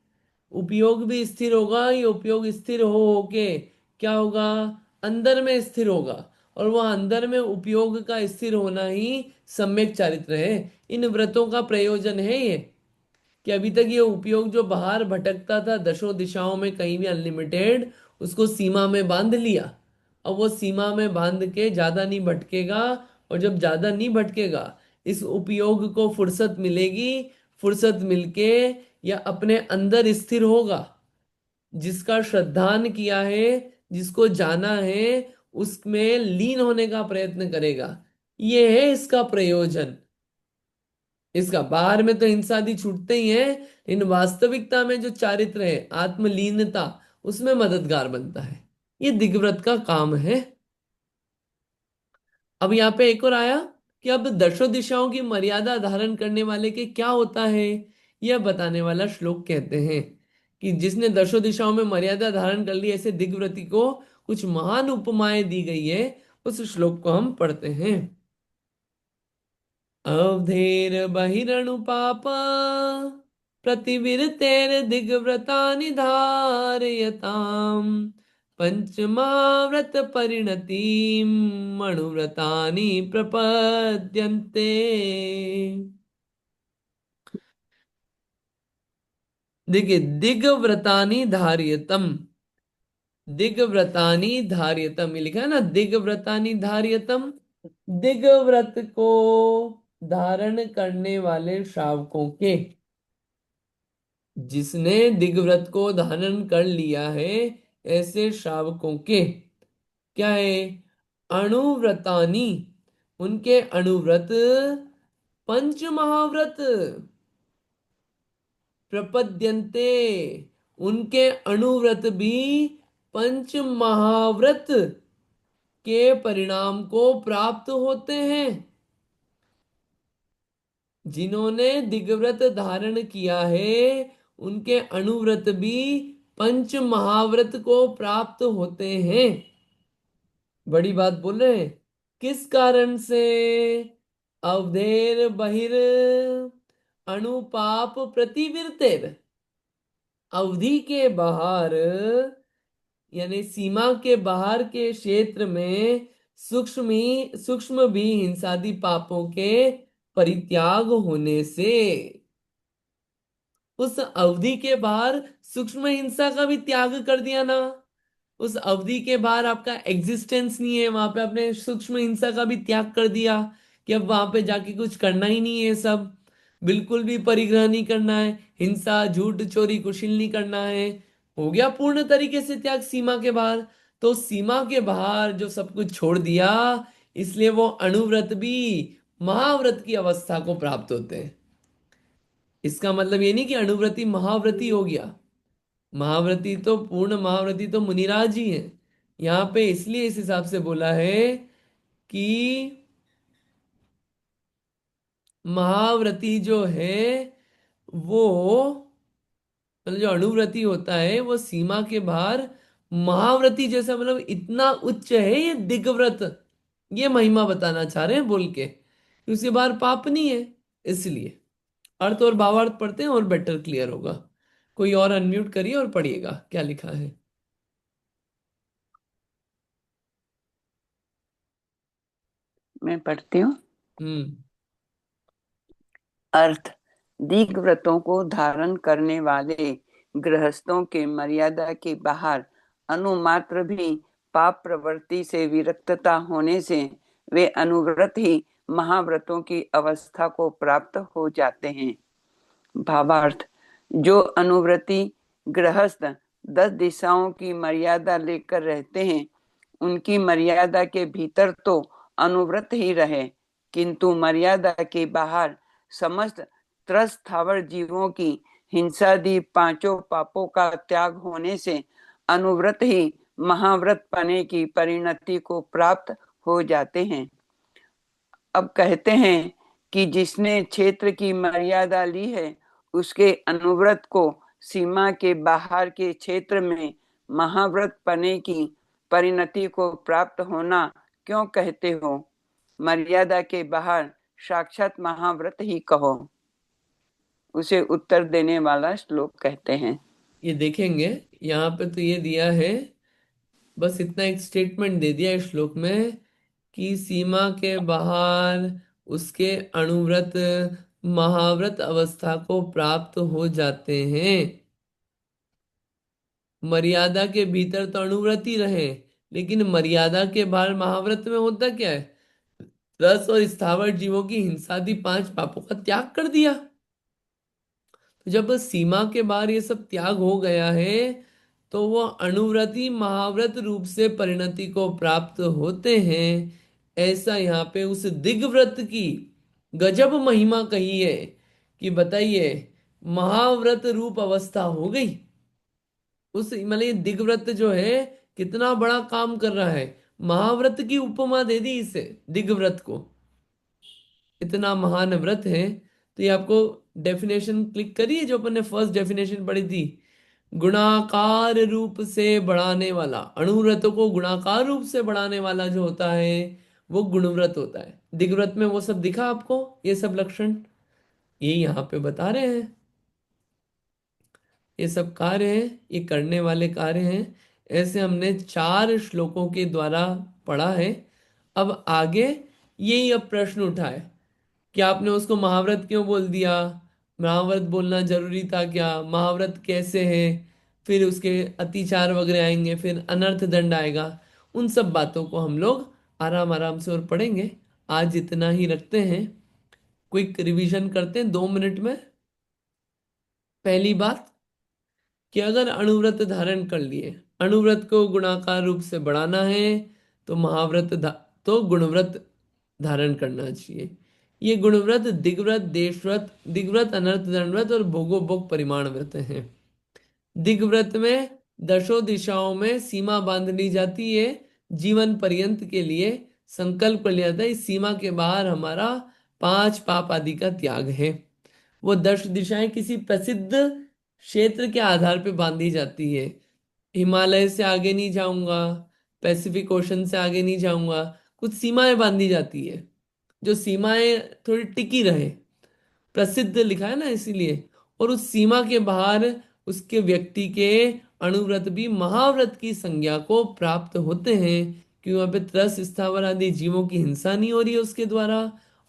उपयोग भी स्थिर होगा, ये उपयोग स्थिर हो होके क्या होगा, अंदर में स्थिर होगा। और वह अंदर में उपयोग का स्थिर होना ही सम्यक चारित्र है। इन व्रतों का प्रयोजन है ये, कि अभी तक ये उपयोग जो बाहर भटकता था दशों दिशाओं में कहीं भी अनलिमिटेड, उसको सीमा में बांध लिया। अब वो सीमा में बांध के ज्यादा नहीं भटकेगा, और जब ज्यादा नहीं भटकेगा, इस उपयोग को फुर्सत मिलेगी, फुर्सत मिलके या अपने अंदर स्थिर होगा। जिसका श्रद्धान किया है, जिसको जाना है, उसमें लीन होने का प्रयत्न करेगा। ये है इसका प्रयोजन। इसका बाहर में तो हिंसादि छूटते ही है, इन वास्तविकता में जो चारित्र है, आत्मलीनता, उसमें मददगार बनता है। ये दिग्व्रत का काम है। अब यहाँ पे एक और आया कि अब दशो दिशाओं की मर्यादा धारण करने वाले के क्या होता है, यह बताने वाला श्लोक कहते हैं कि जिसने दशो दिशाओं में मर्यादा धारण कर ली, ऐसे दिग्व्रति को कुछ महान उपमाएं दी गई है। उस श्लोक को हम पढ़ते हैं। अवधेर बहिरनुपाप प्रतिविरतेर्दिग्व्रतानि धारयताम् पंचमाव्रत परिणतिं मणुव्रतानि प्रपद्यन्ते। देखिए, दिग्व्रतानि धार्यतम, दिग्व्रतानि धार्यतम ये लिखा है ना, दिग्व्रतानि धार्यतम। दिग्व्रत को धारण करने वाले श्रावकों के, जिसने दिग्व्रत को धारण कर लिया है, ऐसे श्रावकों के क्या है, अणुव्रतानी, उनके अणुव्रत, पंच महाव्रत प्रपद्यन्ते, उनके अणुव्रत भी पंच महाव्रत के परिणाम को प्राप्त होते हैं। जिन्होंने दिग्व्रत धारण किया है, उनके अणुव्रत भी पंच महाव्रत को प्राप्त होते हैं। बड़ी बात बोल रहे हैं। किस कारण से? अवधेर बहिर अणुपाप प्रतिविरतेर, अवधि के बाहर यानी सीमा के बाहर के क्षेत्र में सूक्ष्म भी हिंसादि पापों के परित्याग होने से, उस अवधि के बाहर सूक्ष्म हिंसा का भी त्याग कर दिया ना, उस अवधि के बाहर आपका एग्जिस्टेंस नहीं है, वहां पे आपने सूक्ष्म हिंसा का भी त्याग कर दिया कि अब वहां पे जाके कुछ करना ही नहीं है, सब बिल्कुल भी परिग्रह नहीं करना है, हिंसा झूठ चोरी कुशिल नहीं करना है, हो गया पूर्ण तरीके से त्याग सीमा के बाहर। तो सीमा के बाहर जो सब कुछ छोड़ दिया, इसलिए वो अणुव्रत भी महाव्रत की अवस्था को प्राप्त होते हैं। इसका मतलब ये नहीं कि अणुव्रति महाव्रति हो गया। महाव्रती तो पूर्ण महाव्रती तो मुनिराज ही है। यहाँ पे इसलिए इस हिसाब से बोला है कि महाव्रती जो है वो, मतलब जो अणुव्रती होता है वो सीमा के बाहर महाव्रती जैसा, मतलब इतना उच्च है ये दिग्व्रत, ये महिमा बताना चाह रहे हैं बोल के, उसके बाहर पाप नहीं है। इसलिए अर्थ और भावार्थ पढ़ते हैं और बेटर क्लियर होगा। कोई और अनम्यूट करिए और पढ़िएगा क्या लिखा है। मैं पढ़ती हूँ। हम्म। अर्थ, दीर्घव्रतों को धारण करने वाले गृहस्थों के मर्यादा के बाहर अनुमात्र भी पाप प्रवृत्ति से विरक्तता होने से वे अनुव्रत ही महाव्रतों की अवस्था को प्राप्त हो जाते हैं। भावार्थ, जो अनुव्रती गृहस्थ 10 दिशाओं की मर्यादा लेकर रहते हैं, उनकी मर्यादा के भीतर तो अनुव्रत ही रहे, किंतु मर्यादा के बाहर समस्त त्रस्थावर जीवों की हिंसादि पांचों पापों का त्याग होने से अनुव्रत ही महाव्रत पाने की परिणति को प्राप्त हो जाते हैं। अब कहते हैं कि जिसने क्षेत्र की मर्यादा ली है, उसके अनुव्रत को सीमा के बाहर के क्षेत्र में महाव्रत पने की परिणति को प्राप्त होना क्यों कहते हो? मर्यादा के बाहर साक्षात महाव्रत ही कहो। उसे उत्तर देने वाला श्लोक कहते हैं। ये देखेंगे यहाँ पे तो ये दिया है, बस इतना एक स्टेटमेंट दे दिया इस श्लोक में कि सीमा के बाहर उसके अणुव्रत महाव्रत अवस्था को प्राप्त हो जाते हैं। मर्यादा के भीतर तो अणुव्रत ही रहे, लेकिन मर्यादा के बाहर महाव्रत में होता क्या है? रस और स्थावर जीवों की हिंसादि 5 पापों का त्याग कर दिया। तो जब सीमा के बाहर ये सब त्याग हो गया है, तो वो अणुव्रति महाव्रत रूप से परिणति को प्राप्त होते हैं। ऐसा यहाँ पे उस दिग्व्रत की गजब महिमा कही है कि बताइए, महाव्रत रूप अवस्था हो गई। उस मतलब ये दिग्व्रत जो है कितना बड़ा काम कर रहा है। महाव्रत की उपमा दे दी इसे, दिग्व्रत को। इतना महान व्रत है। तो ये आपको डेफिनेशन क्लिक करिए जो अपन ने फर्स्ट डेफिनेशन पढ़ी थी। गुणाकार रूप से बढ़ाने वाला, अणुव्रतों को गुणाकार रूप से बढ़ाने वाला जो होता है वो गुणव्रत होता है। दिग्व्रत में वो सब दिखा आपको, ये सब लक्षण ये यहाँ पे बता रहे हैं। ये सब कार्य हैं, ये करने वाले कार्य हैं। ऐसे हमने 4 श्लोकों के द्वारा पढ़ा है। अब आगे यही अब प्रश्न उठा है कि आपने उसको महाव्रत क्यों बोल दिया? महाव्रत बोलना जरूरी था क्या? महाव्रत कैसे है? फिर उसके अतिचार वगैरह आएंगे, फिर अनर्थ दंड आएगा। उन सब बातों को हम लोग आराम आराम से और पढ़ेंगे। आज इतना ही रखते हैं। क्विक रिवीजन करते हैं 2 मिनट में। पहली बात कि अगर अणुव्रत धारण कर लिए, अणुव्रत को गुणाकार रूप से बढ़ाना है, तो तो गुणव्रत धारण करना चाहिए। ये गुणव्रत दिग्व्रत, देशव्रत, दिग्व्रत अनर्थ दंडव्रत और भोगो भोग परिमाण व्रत हैं। दिग्व्रत में 10 दिशाओं में सीमा बांध ली जाती है। जीवन पर्यंत के लिए संकल्प कर लिया जाता है, इस सीमा के बाहर हमारा 5 पाप आदि का त्याग है। वो 10 दिशाएं किसी प्रसिद्ध क्षेत्र के आधार पे बांधी जाती है। हिमालय से आगे नहीं जाऊंगा, पैसिफिक ओशन से आगे नहीं जाऊंगा, कुछ सीमाएं बांधी जाती है जो सीमाएं थोड़ी टिकी रहे। प्रसिद्ध लिखा है ना, इसीलिए। और उस सीमा के बाहर उसके व्यक्ति के अणुव्रत भी महाव्रत की संज्ञा को प्राप्त होते हैं, क्योंकि वहां पे त्रस स्थावर आदि जीवों की हिंसा नहीं हो रही है उसके द्वारा,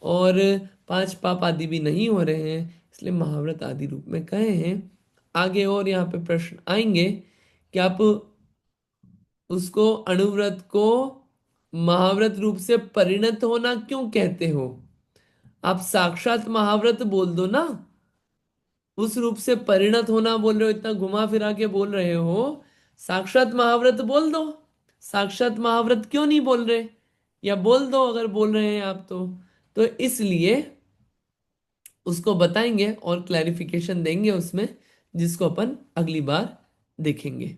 और 5 पाप आदि भी नहीं हो रहे हैं, इसलिए महाव्रत आदि रूप में कहे हैं। आगे और यहाँ पे प्रश्न आएंगे कि आप उसको अणुव्रत को महाव्रत रूप से परिणत होना क्यों कहते हो? आप साक्षात महाव्रत बोल दो ना। उस रूप से परिणत होना बोल रहे हो, इतना घुमा फिरा के बोल रहे हो। साक्षात महाव्रत बोल दो। साक्षात महाव्रत क्यों नहीं बोल रहे? या बोल दो अगर बोल रहे हैं आप तो इसलिए उसको बताएंगे और क्लैरिफिकेशन देंगे उसमें, जिसको अपन अगली बार देखेंगे।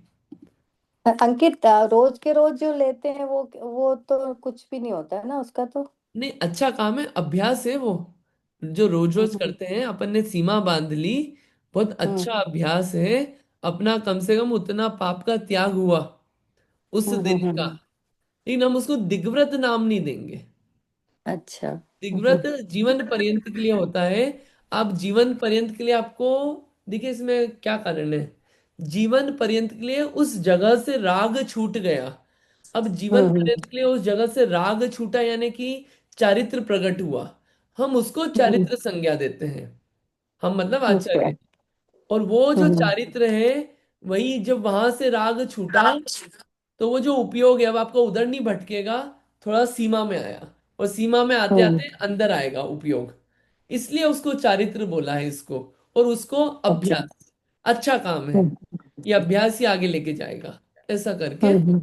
अंकित, रोज के रोज जो लेते हैं वो तो कुछ भी नहीं होता है ना उसका तो। नहीं, अच्छा काम है, अभ्यास है वो। जो रोज रोज हम्म। करते हैं, अपन ने सीमा बांध ली, बहुत हम्म। अच्छा अभ्यास है। अपना कम से कम उतना पाप का त्याग हुआ उस हम्म। दिन का। लेकिन हम उसको दिग्व्रत नाम नहीं देंगे। अच्छा। दिग्व्रत जीवन पर्यंत के लिए होता है। आप जीवन पर्यंत के लिए आपको, देखिए इसमें क्या कारण है। जीवन पर्यंत के लिए उस जगह से राग छूट गया। अब जीवन हम्म। पर्यंत के लिए उस जगह से राग छूटा, यानी कि चारित्र प्रकट हुआ। हम उसको हम्म। चारित्र संज्ञा देते हैं, हम मतलब ओके। आचार्य। और वो जो हम्म। चारित्र है, वही जब वहां से राग छूटा, तो वो जो उपयोग है, अब आपका उधर नहीं भटकेगा, थोड़ा सीमा में आया, और सीमा में आते हम्म। आते अंदर आएगा उपयोग। इसलिए उसको चारित्र बोला है इसको। और उसको ओके। अभ्यास, अच्छा काम है। हम्म। ये अभ्यास ही आगे लेके जाएगा, ऐसा करके हम्म।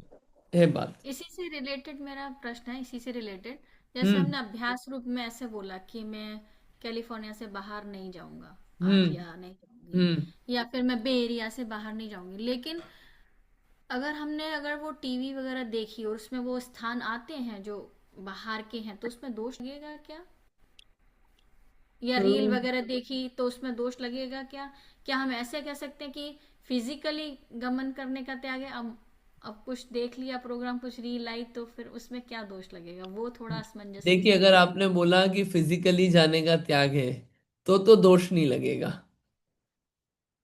है बात। इसी से रिलेटेड मेरा प्रश्न है, इसी से रिलेटेड। जैसे हम्म। हमने अभ्यास रूप में ऐसे बोला कि मैं कैलिफोर्निया से बाहर नहीं जाऊंगा आज, हम्म। या नहीं जाऊंगी, हम्म। या फिर मैं बे एरिया से बाहर नहीं जाऊंगी। लेकिन अगर वो टीवी वगैरह देखी और उसमें वो स्थान आते हैं जो बाहर के हैं, तो उसमें दोष लगेगा क्या? या रील हम्म। वगैरह देखी तो उसमें दोष लगेगा क्या? क्या हम ऐसे कह सकते हैं कि फिजिकली गमन करने का त्याग है? अब कुछ देख लिया प्रोग्राम, कुछ रील आई, तो फिर उसमें क्या दोष लगेगा? वो थोड़ा असमंजस देखिए, क्रिएट अगर कर। आपने बोला कि फिजिकली जाने का त्याग है, तो दोष नहीं लगेगा।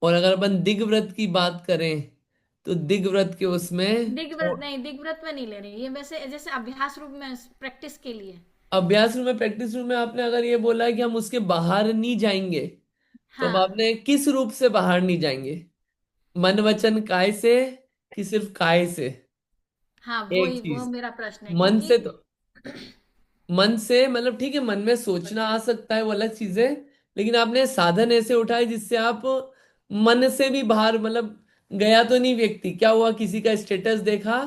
और अगर अपन दिग्व्रत की बात करें, तो दिग्व्रत के उसमें दिग्व्रत नहीं, दिग्व्रत में नहीं ले रही ये, वैसे जैसे अभ्यास रूप में प्रैक्टिस के लिए। अभ्यास रूम में, प्रैक्टिस रूम में आपने अगर ये बोला है कि हम उसके बाहर नहीं जाएंगे, तो अब हाँ आपने किस रूप से बाहर नहीं जाएंगे? मन वचन काय से, कि सिर्फ काय से? हाँ, एक वही वो चीज, मेरा प्रश्न है मन क्योंकि से तो, मन से मतलब ठीक है, मन में सोचना आ सकता है, वो अलग चीज है। लेकिन आपने साधन ऐसे उठाए जिससे आप मन से भी बाहर, मतलब गया तो नहीं व्यक्ति, क्या हुआ, किसी का स्टेटस देखा,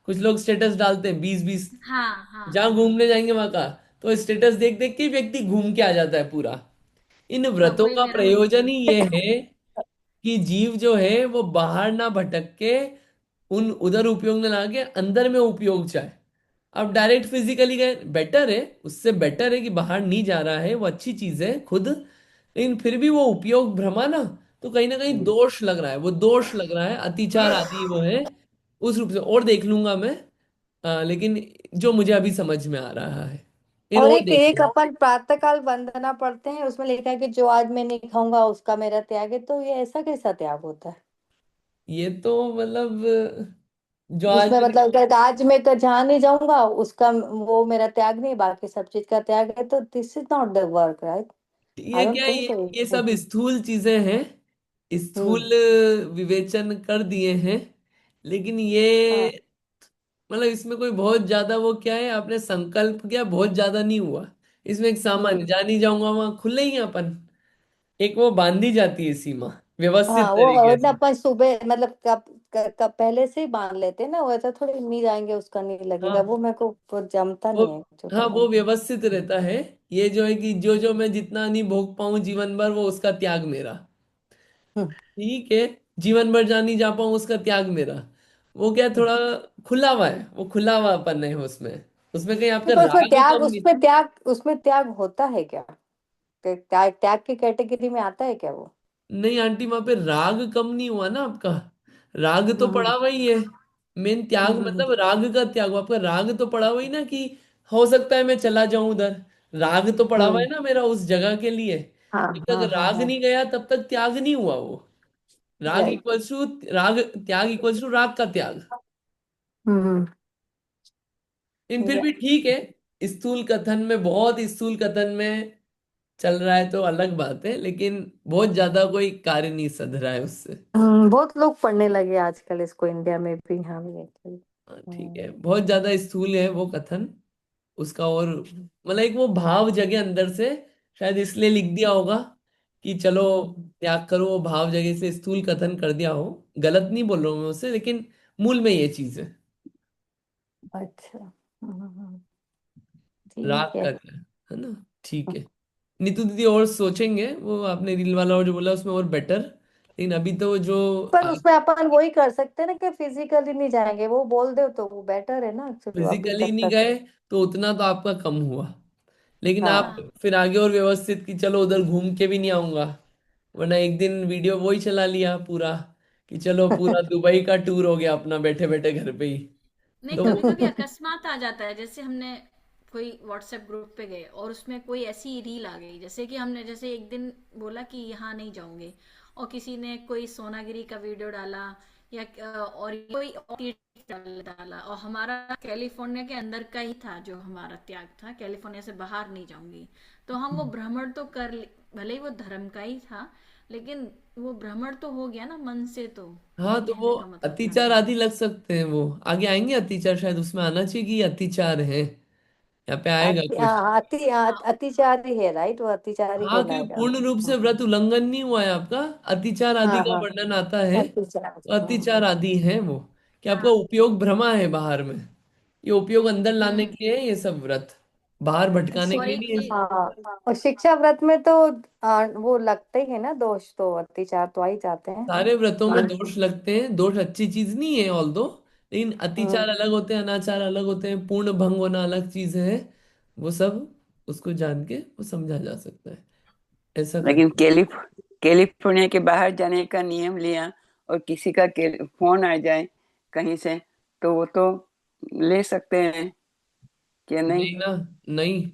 कुछ लोग स्टेटस डालते हैं 20-20, हाँ हाँ जहां घूमने जाएंगे वहां का, तो स्टेटस देख देख के व्यक्ति घूम के आ जाता है पूरा। इन हाँ, व्रतों वही का मेरा प्रयोजन ही ये है कि जीव जो है वो बाहर ना भटक के, उन उधर उपयोग में ला के अंदर में उपयोग चाहे। अब डायरेक्ट फिजिकली गए, बेटर है, उससे बेटर है कि बाहर नहीं जा रहा है, वो अच्छी चीज है खुद, लेकिन फिर भी वो उपयोग भ्रमा ना कहीं दोष लग रहा है, वो दोष लग रहा है, अतिचार आदि वो है। उस रूप से और देख लूंगा मैं, लेकिन जो मुझे अभी समझ में आ रहा है, इन और और एक देख एक लूंगा। अपन प्रातःकाल वंदना पढ़ते हैं, उसमें लिखा है कि जो आज मैं नहीं खाऊंगा उसका मेरा त्याग है, तो ये ऐसा कैसा त्याग होता है? ये तो मतलब जो आज उसमें मैंने, मतलब क्या, आज मैं जहाँ नहीं जाऊंगा उसका वो मेरा त्याग नहीं, बाकी सब चीज का त्याग है, तो this is not the work, right? I ये डोंट क्या है, थिंक सो। ये सब स्थूल चीजें हैं, हम्म। स्थूल विवेचन कर दिए हैं। लेकिन ये हाँ। मतलब इसमें कोई बहुत ज्यादा वो क्या है, आपने संकल्प किया, बहुत ज्यादा नहीं हुआ। इसमें एक सामान्य, हम्म। जहाँ नहीं जाऊंगा वहां खुले ही हैं अपन, एक वो बांधी जाती है सीमा व्यवस्थित हाँ, वो तरीके वरना से। अपन सुबह मतलब कब पहले से ही बांध लेते हैं ना, वैसा थोड़ी नहीं जाएंगे उसका नहीं लगेगा, वो हाँ मेरे को वो जमता वो, नहीं है जो हाँ तुम वो बोल व्यवस्थित रहता है। ये जो है कि जो जो मैं जितना नहीं भोग पाऊं जीवन भर, वो उसका त्याग मेरा। रहे हो। ठीक है, जीवन भर जहाँ नहीं जा पाऊं उसका त्याग मेरा। वो क्या है, थोड़ा खुला हुआ है, वो खुला हुआपन है उसमें। उसमें कहीं नहीं, आपका पर उसमें राग त्याग, कम नहीं। उसमें त्याग होता है क्या? त्याग त्याग की कैटेगरी में आता है क्या वो? नहीं आंटी, वहां पे राग कम नहीं हुआ ना आपका, राग तो हम्म। पड़ा वही है। मेन त्याग हम्म। मतलब राग का त्याग हुआ। आपका राग तो पड़ा वही ना, कि हो सकता है मैं चला जाऊं उधर, राग तो पड़ा हुआ है हम्म। ना मेरा उस जगह के लिए। हाँ जब तक हाँ हाँ राग हाँ। नहीं गया तब तक त्याग नहीं हुआ वो। राग राइट। इक्वल्स टू राग, त्याग इक्वल्स टू राग का त्याग। हम्म। लेकिन फिर या- भी ठीक है, स्थूल कथन में, बहुत स्थूल कथन में चल रहा है तो अलग बात है, लेकिन बहुत ज्यादा कोई कार्य नहीं सध रहा है उससे। बहुत लोग पढ़ने लगे आजकल इसको, इंडिया में भी, हाँ भी actually। ठीक है, हम्म। बहुत ज्यादा स्थूल है वो कथन उसका, और मतलब एक वो भाव जगे अंदर से, शायद इसलिए लिख दिया होगा कि चलो हम्म। त्याग करो, वो भाव जगह से स्थूल कथन कर दिया हो। गलत नहीं बोल रहा हूँ मैं उससे, लेकिन मूल में ये चीज है, अच्छा। राग ठीक है। का त्याग, है ना। ठीक है, नीतू दीदी और सोचेंगे, वो आपने रील वाला और जो बोला उसमें और बेटर, लेकिन अभी तो जो पर उसमें अपन वही कर सकते हैं ना कि फिजिकली नहीं जाएंगे, वो बोल दो तो वो बेटर है ना, चलो अभी फिजिकली जब नहीं तक। गए तो उतना तो आपका कम हुआ। लेकिन आप हाँ। हाँ फिर आगे और व्यवस्थित कि चलो उधर घूम के भी नहीं आऊंगा, वरना एक दिन वीडियो वही चला लिया पूरा, कि चलो पूरा दुबई का टूर हो गया अपना बैठे बैठे घर पे ही। नहीं, तो कभी कभी अकस्मात आ जाता है, जैसे हमने कोई व्हाट्सएप ग्रुप पे गए और उसमें कोई ऐसी रील आ गई, जैसे कि हमने जैसे एक दिन बोला कि यहाँ नहीं जाऊंगे, और किसी ने कोई सोनागिरी का वीडियो डाला, या और कोई और तीर्थ डाला, और हमारा कैलिफोर्निया के अंदर का ही था जो हमारा त्याग था, कैलिफोर्निया से बाहर नहीं जाऊंगी, तो हम वो भ्रमण तो भले ही वो धर्म का ही था, लेकिन वो भ्रमण तो हो गया ना मन से, तो हाँ, तो वो कहने का मतलब था। अतिचार आदि लग सकते हैं, वो आगे आएंगे अतिचार, शायद उसमें आना चाहिए कि ये अतिचार है, यहाँ पे आएगा कुछ। हाँ अतिचारी है, राइट? वो अतिचारी हाँ, क्योंकि कहलाएगा। पूर्ण रूप से व्रत उल्लंघन नहीं हुआ है आपका, अतिचार आदि हाँ का हाँ। वर्णन आता है, अतिचार। तो अतिचार आदि है वो, कि आपका हाँ। उपयोग भ्रमा है बाहर में, ये उपयोग अंदर लाने हम्म। के लिए है ये सब व्रत, बाहर भटकाने के और लिए एक नहीं है। चीज, हाँ। और शिक्षा व्रत में तो वो लगते ही है ना दोष, तो अत्याचार तो आ ही जाते हैं। सारे व्रतों में हाँ। दोष लगते हैं, दोष अच्छी चीज नहीं है ऑल दो, लेकिन हम्म। अतिचार अलग होते हैं, अनाचार अलग होते हैं, पूर्ण भंग होना अलग चीज है। वो सब उसको जान के वो समझा जा सकता है, ऐसा लेकिन करके। कैलिफोर्निया के बाहर जाने का नियम लिया, और किसी का फोन आ जाए कहीं से, तो वो तो ले सकते हैं कि नहीं? नहीं ना, नहीं,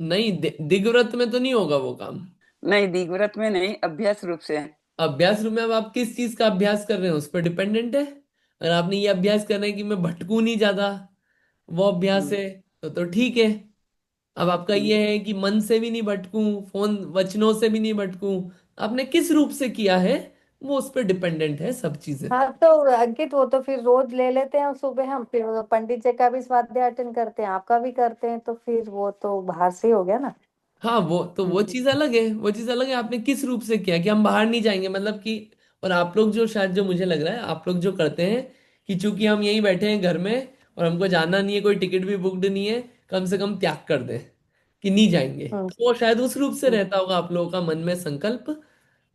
नहीं दिग्व्रत में तो नहीं होगा वो काम। नहीं, दिग्व्रत में नहीं, अभ्यास रूप से। अभ्यास रूप में अब आप किस चीज का अभ्यास कर रहे हैं उस पर डिपेंडेंट है। अगर आपने ये अभ्यास करना है कि मैं भटकू नहीं ज्यादा, वो अभ्यास हम्म। है। तो ठीक है। अब आपका ये है कि मन से भी नहीं भटकूं, फोन वचनों से भी नहीं भटकूं, आपने किस रूप से किया है, वो उस पर डिपेंडेंट है सब चीजें। हाँ तो अंकित, वो तो फिर रोज ले लेते हैं सुबह हम, फिर वो पंडित जी का भी स्वाध्याय अटेंड करते हैं, आपका भी करते हैं, तो फिर वो तो बाहर से ही हो गया ना। हाँ वो तो वो चीज अलग है, वो चीज अलग है, आपने किस रूप से किया कि हम बाहर नहीं जाएंगे मतलब कि। और आप लोग जो शायद, जो मुझे लग रहा है आप लोग जो करते हैं कि चूंकि हम यहीं बैठे हैं घर में और हमको जाना नहीं है, कोई टिकट भी बुकड नहीं है, कम से कम त्याग कर दें कि नहीं जाएंगे, हम्म। तो वो शायद उस रूप से हम्म। रहता होगा आप लोगों का मन में संकल्प। वो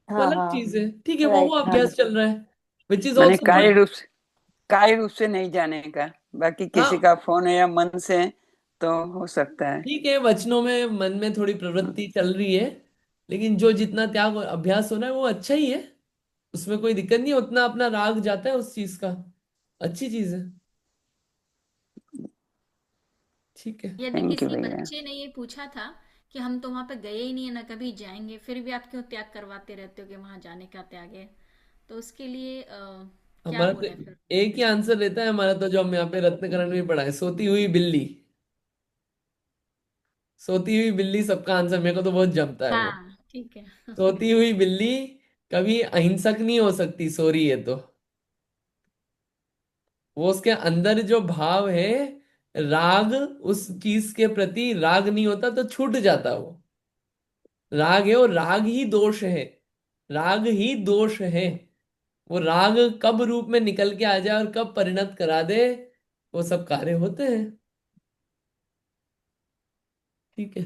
हाँ अलग हाँ। चीज है, ठीक है, वो राइट, हाँ। अभ्यास चल रहा है, विच इज मैंने ऑल्सो गुड। काय रूप से नहीं जाने का। बाकी किसी हाँ का फोन है या मन से तो हो सकता है। ठीक है, वचनों में मन में थोड़ी प्रवृत्ति चल रही है, लेकिन जो जितना त्याग और अभ्यास हो रहा है वो अच्छा ही है, उसमें कोई दिक्कत नहीं है, उतना अपना राग जाता है उस चीज का, अच्छी चीज है। ठीक है। यदि थैंक यू किसी भैया। बच्चे ने ये पूछा था कि हम तो वहां पे गए ही नहीं है ना कभी जाएंगे, फिर भी आप क्यों त्याग करवाते रहते हो कि वहां जाने का त्याग है, तो उसके लिए क्या हमारा तो बोले फिर। एक ही आंसर रहता है हमारा, तो जो हम यहाँ पे रत्नकरण में पढ़ा है, सोती हुई बिल्ली। सोती हुई बिल्ली सबका आंसर, मेरे को तो बहुत जमता है वो। हाँ ठीक है। सोती हुई बिल्ली कभी अहिंसक नहीं हो सकती, सो रही है तो। वो उसके अंदर जो भाव है, राग, उस चीज के प्रति राग नहीं होता तो छूट जाता वो। राग है, और राग ही दोष है, राग ही दोष है। वो राग कब रूप में निकल के आ जाए और कब परिणत करा दे, वो सब कार्य होते हैं। ठीक है,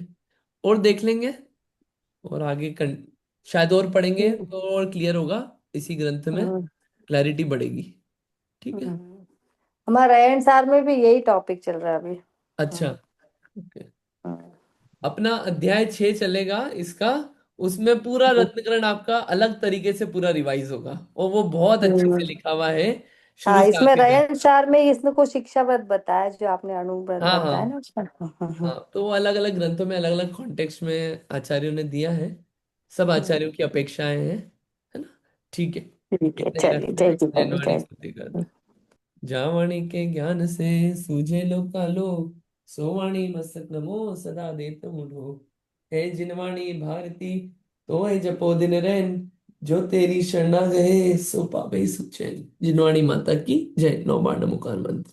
और देख लेंगे, और आगे शायद और पढ़ेंगे हम्म। तो और क्लियर होगा, इसी ग्रंथ में हम्म। क्लैरिटी बढ़ेगी। ठीक है। हम्म। हमारा एनएसआर में भी यही टॉपिक चल रहा है अभी। अच्छा। हम्म। ओके। हम्म। अपना अध्याय 6 चलेगा इसका, उसमें पूरा रत्नकरण आपका अलग तरीके से पूरा रिवाइज होगा, और वो बहुत अच्छे से हम्म। लिखा हुआ है, शुरू हाँ, से इसमें आखिर तक। रयन सार में इसने को शिक्षा व्रत बताया, जो आपने अणुव्रत हाँ बताया हाँ ना उसका। हाँ, तो वो अलग अलग ग्रंथों में अलग अलग कॉन्टेक्स्ट में आचार्यों ने दिया है, सब आचार्यों की अपेक्षाएं हैं, है ना। ठीक है। ठीक है, इतने ही चलिए, रखते हैं, जय जी जैन बोलो, वाणी जय। स्तुति करते। जा वाणी के ज्ञान से सूझे लोकालो, सो वाणी मस्तक नमो सदा देत मुझो। है जिनवाणी भारती, तो है जपो दिन रैन, जो तेरी शरणा गए सो पावे सुचैन। जिनवाणी माता की जय। नौ बार नमोकार मंत्र।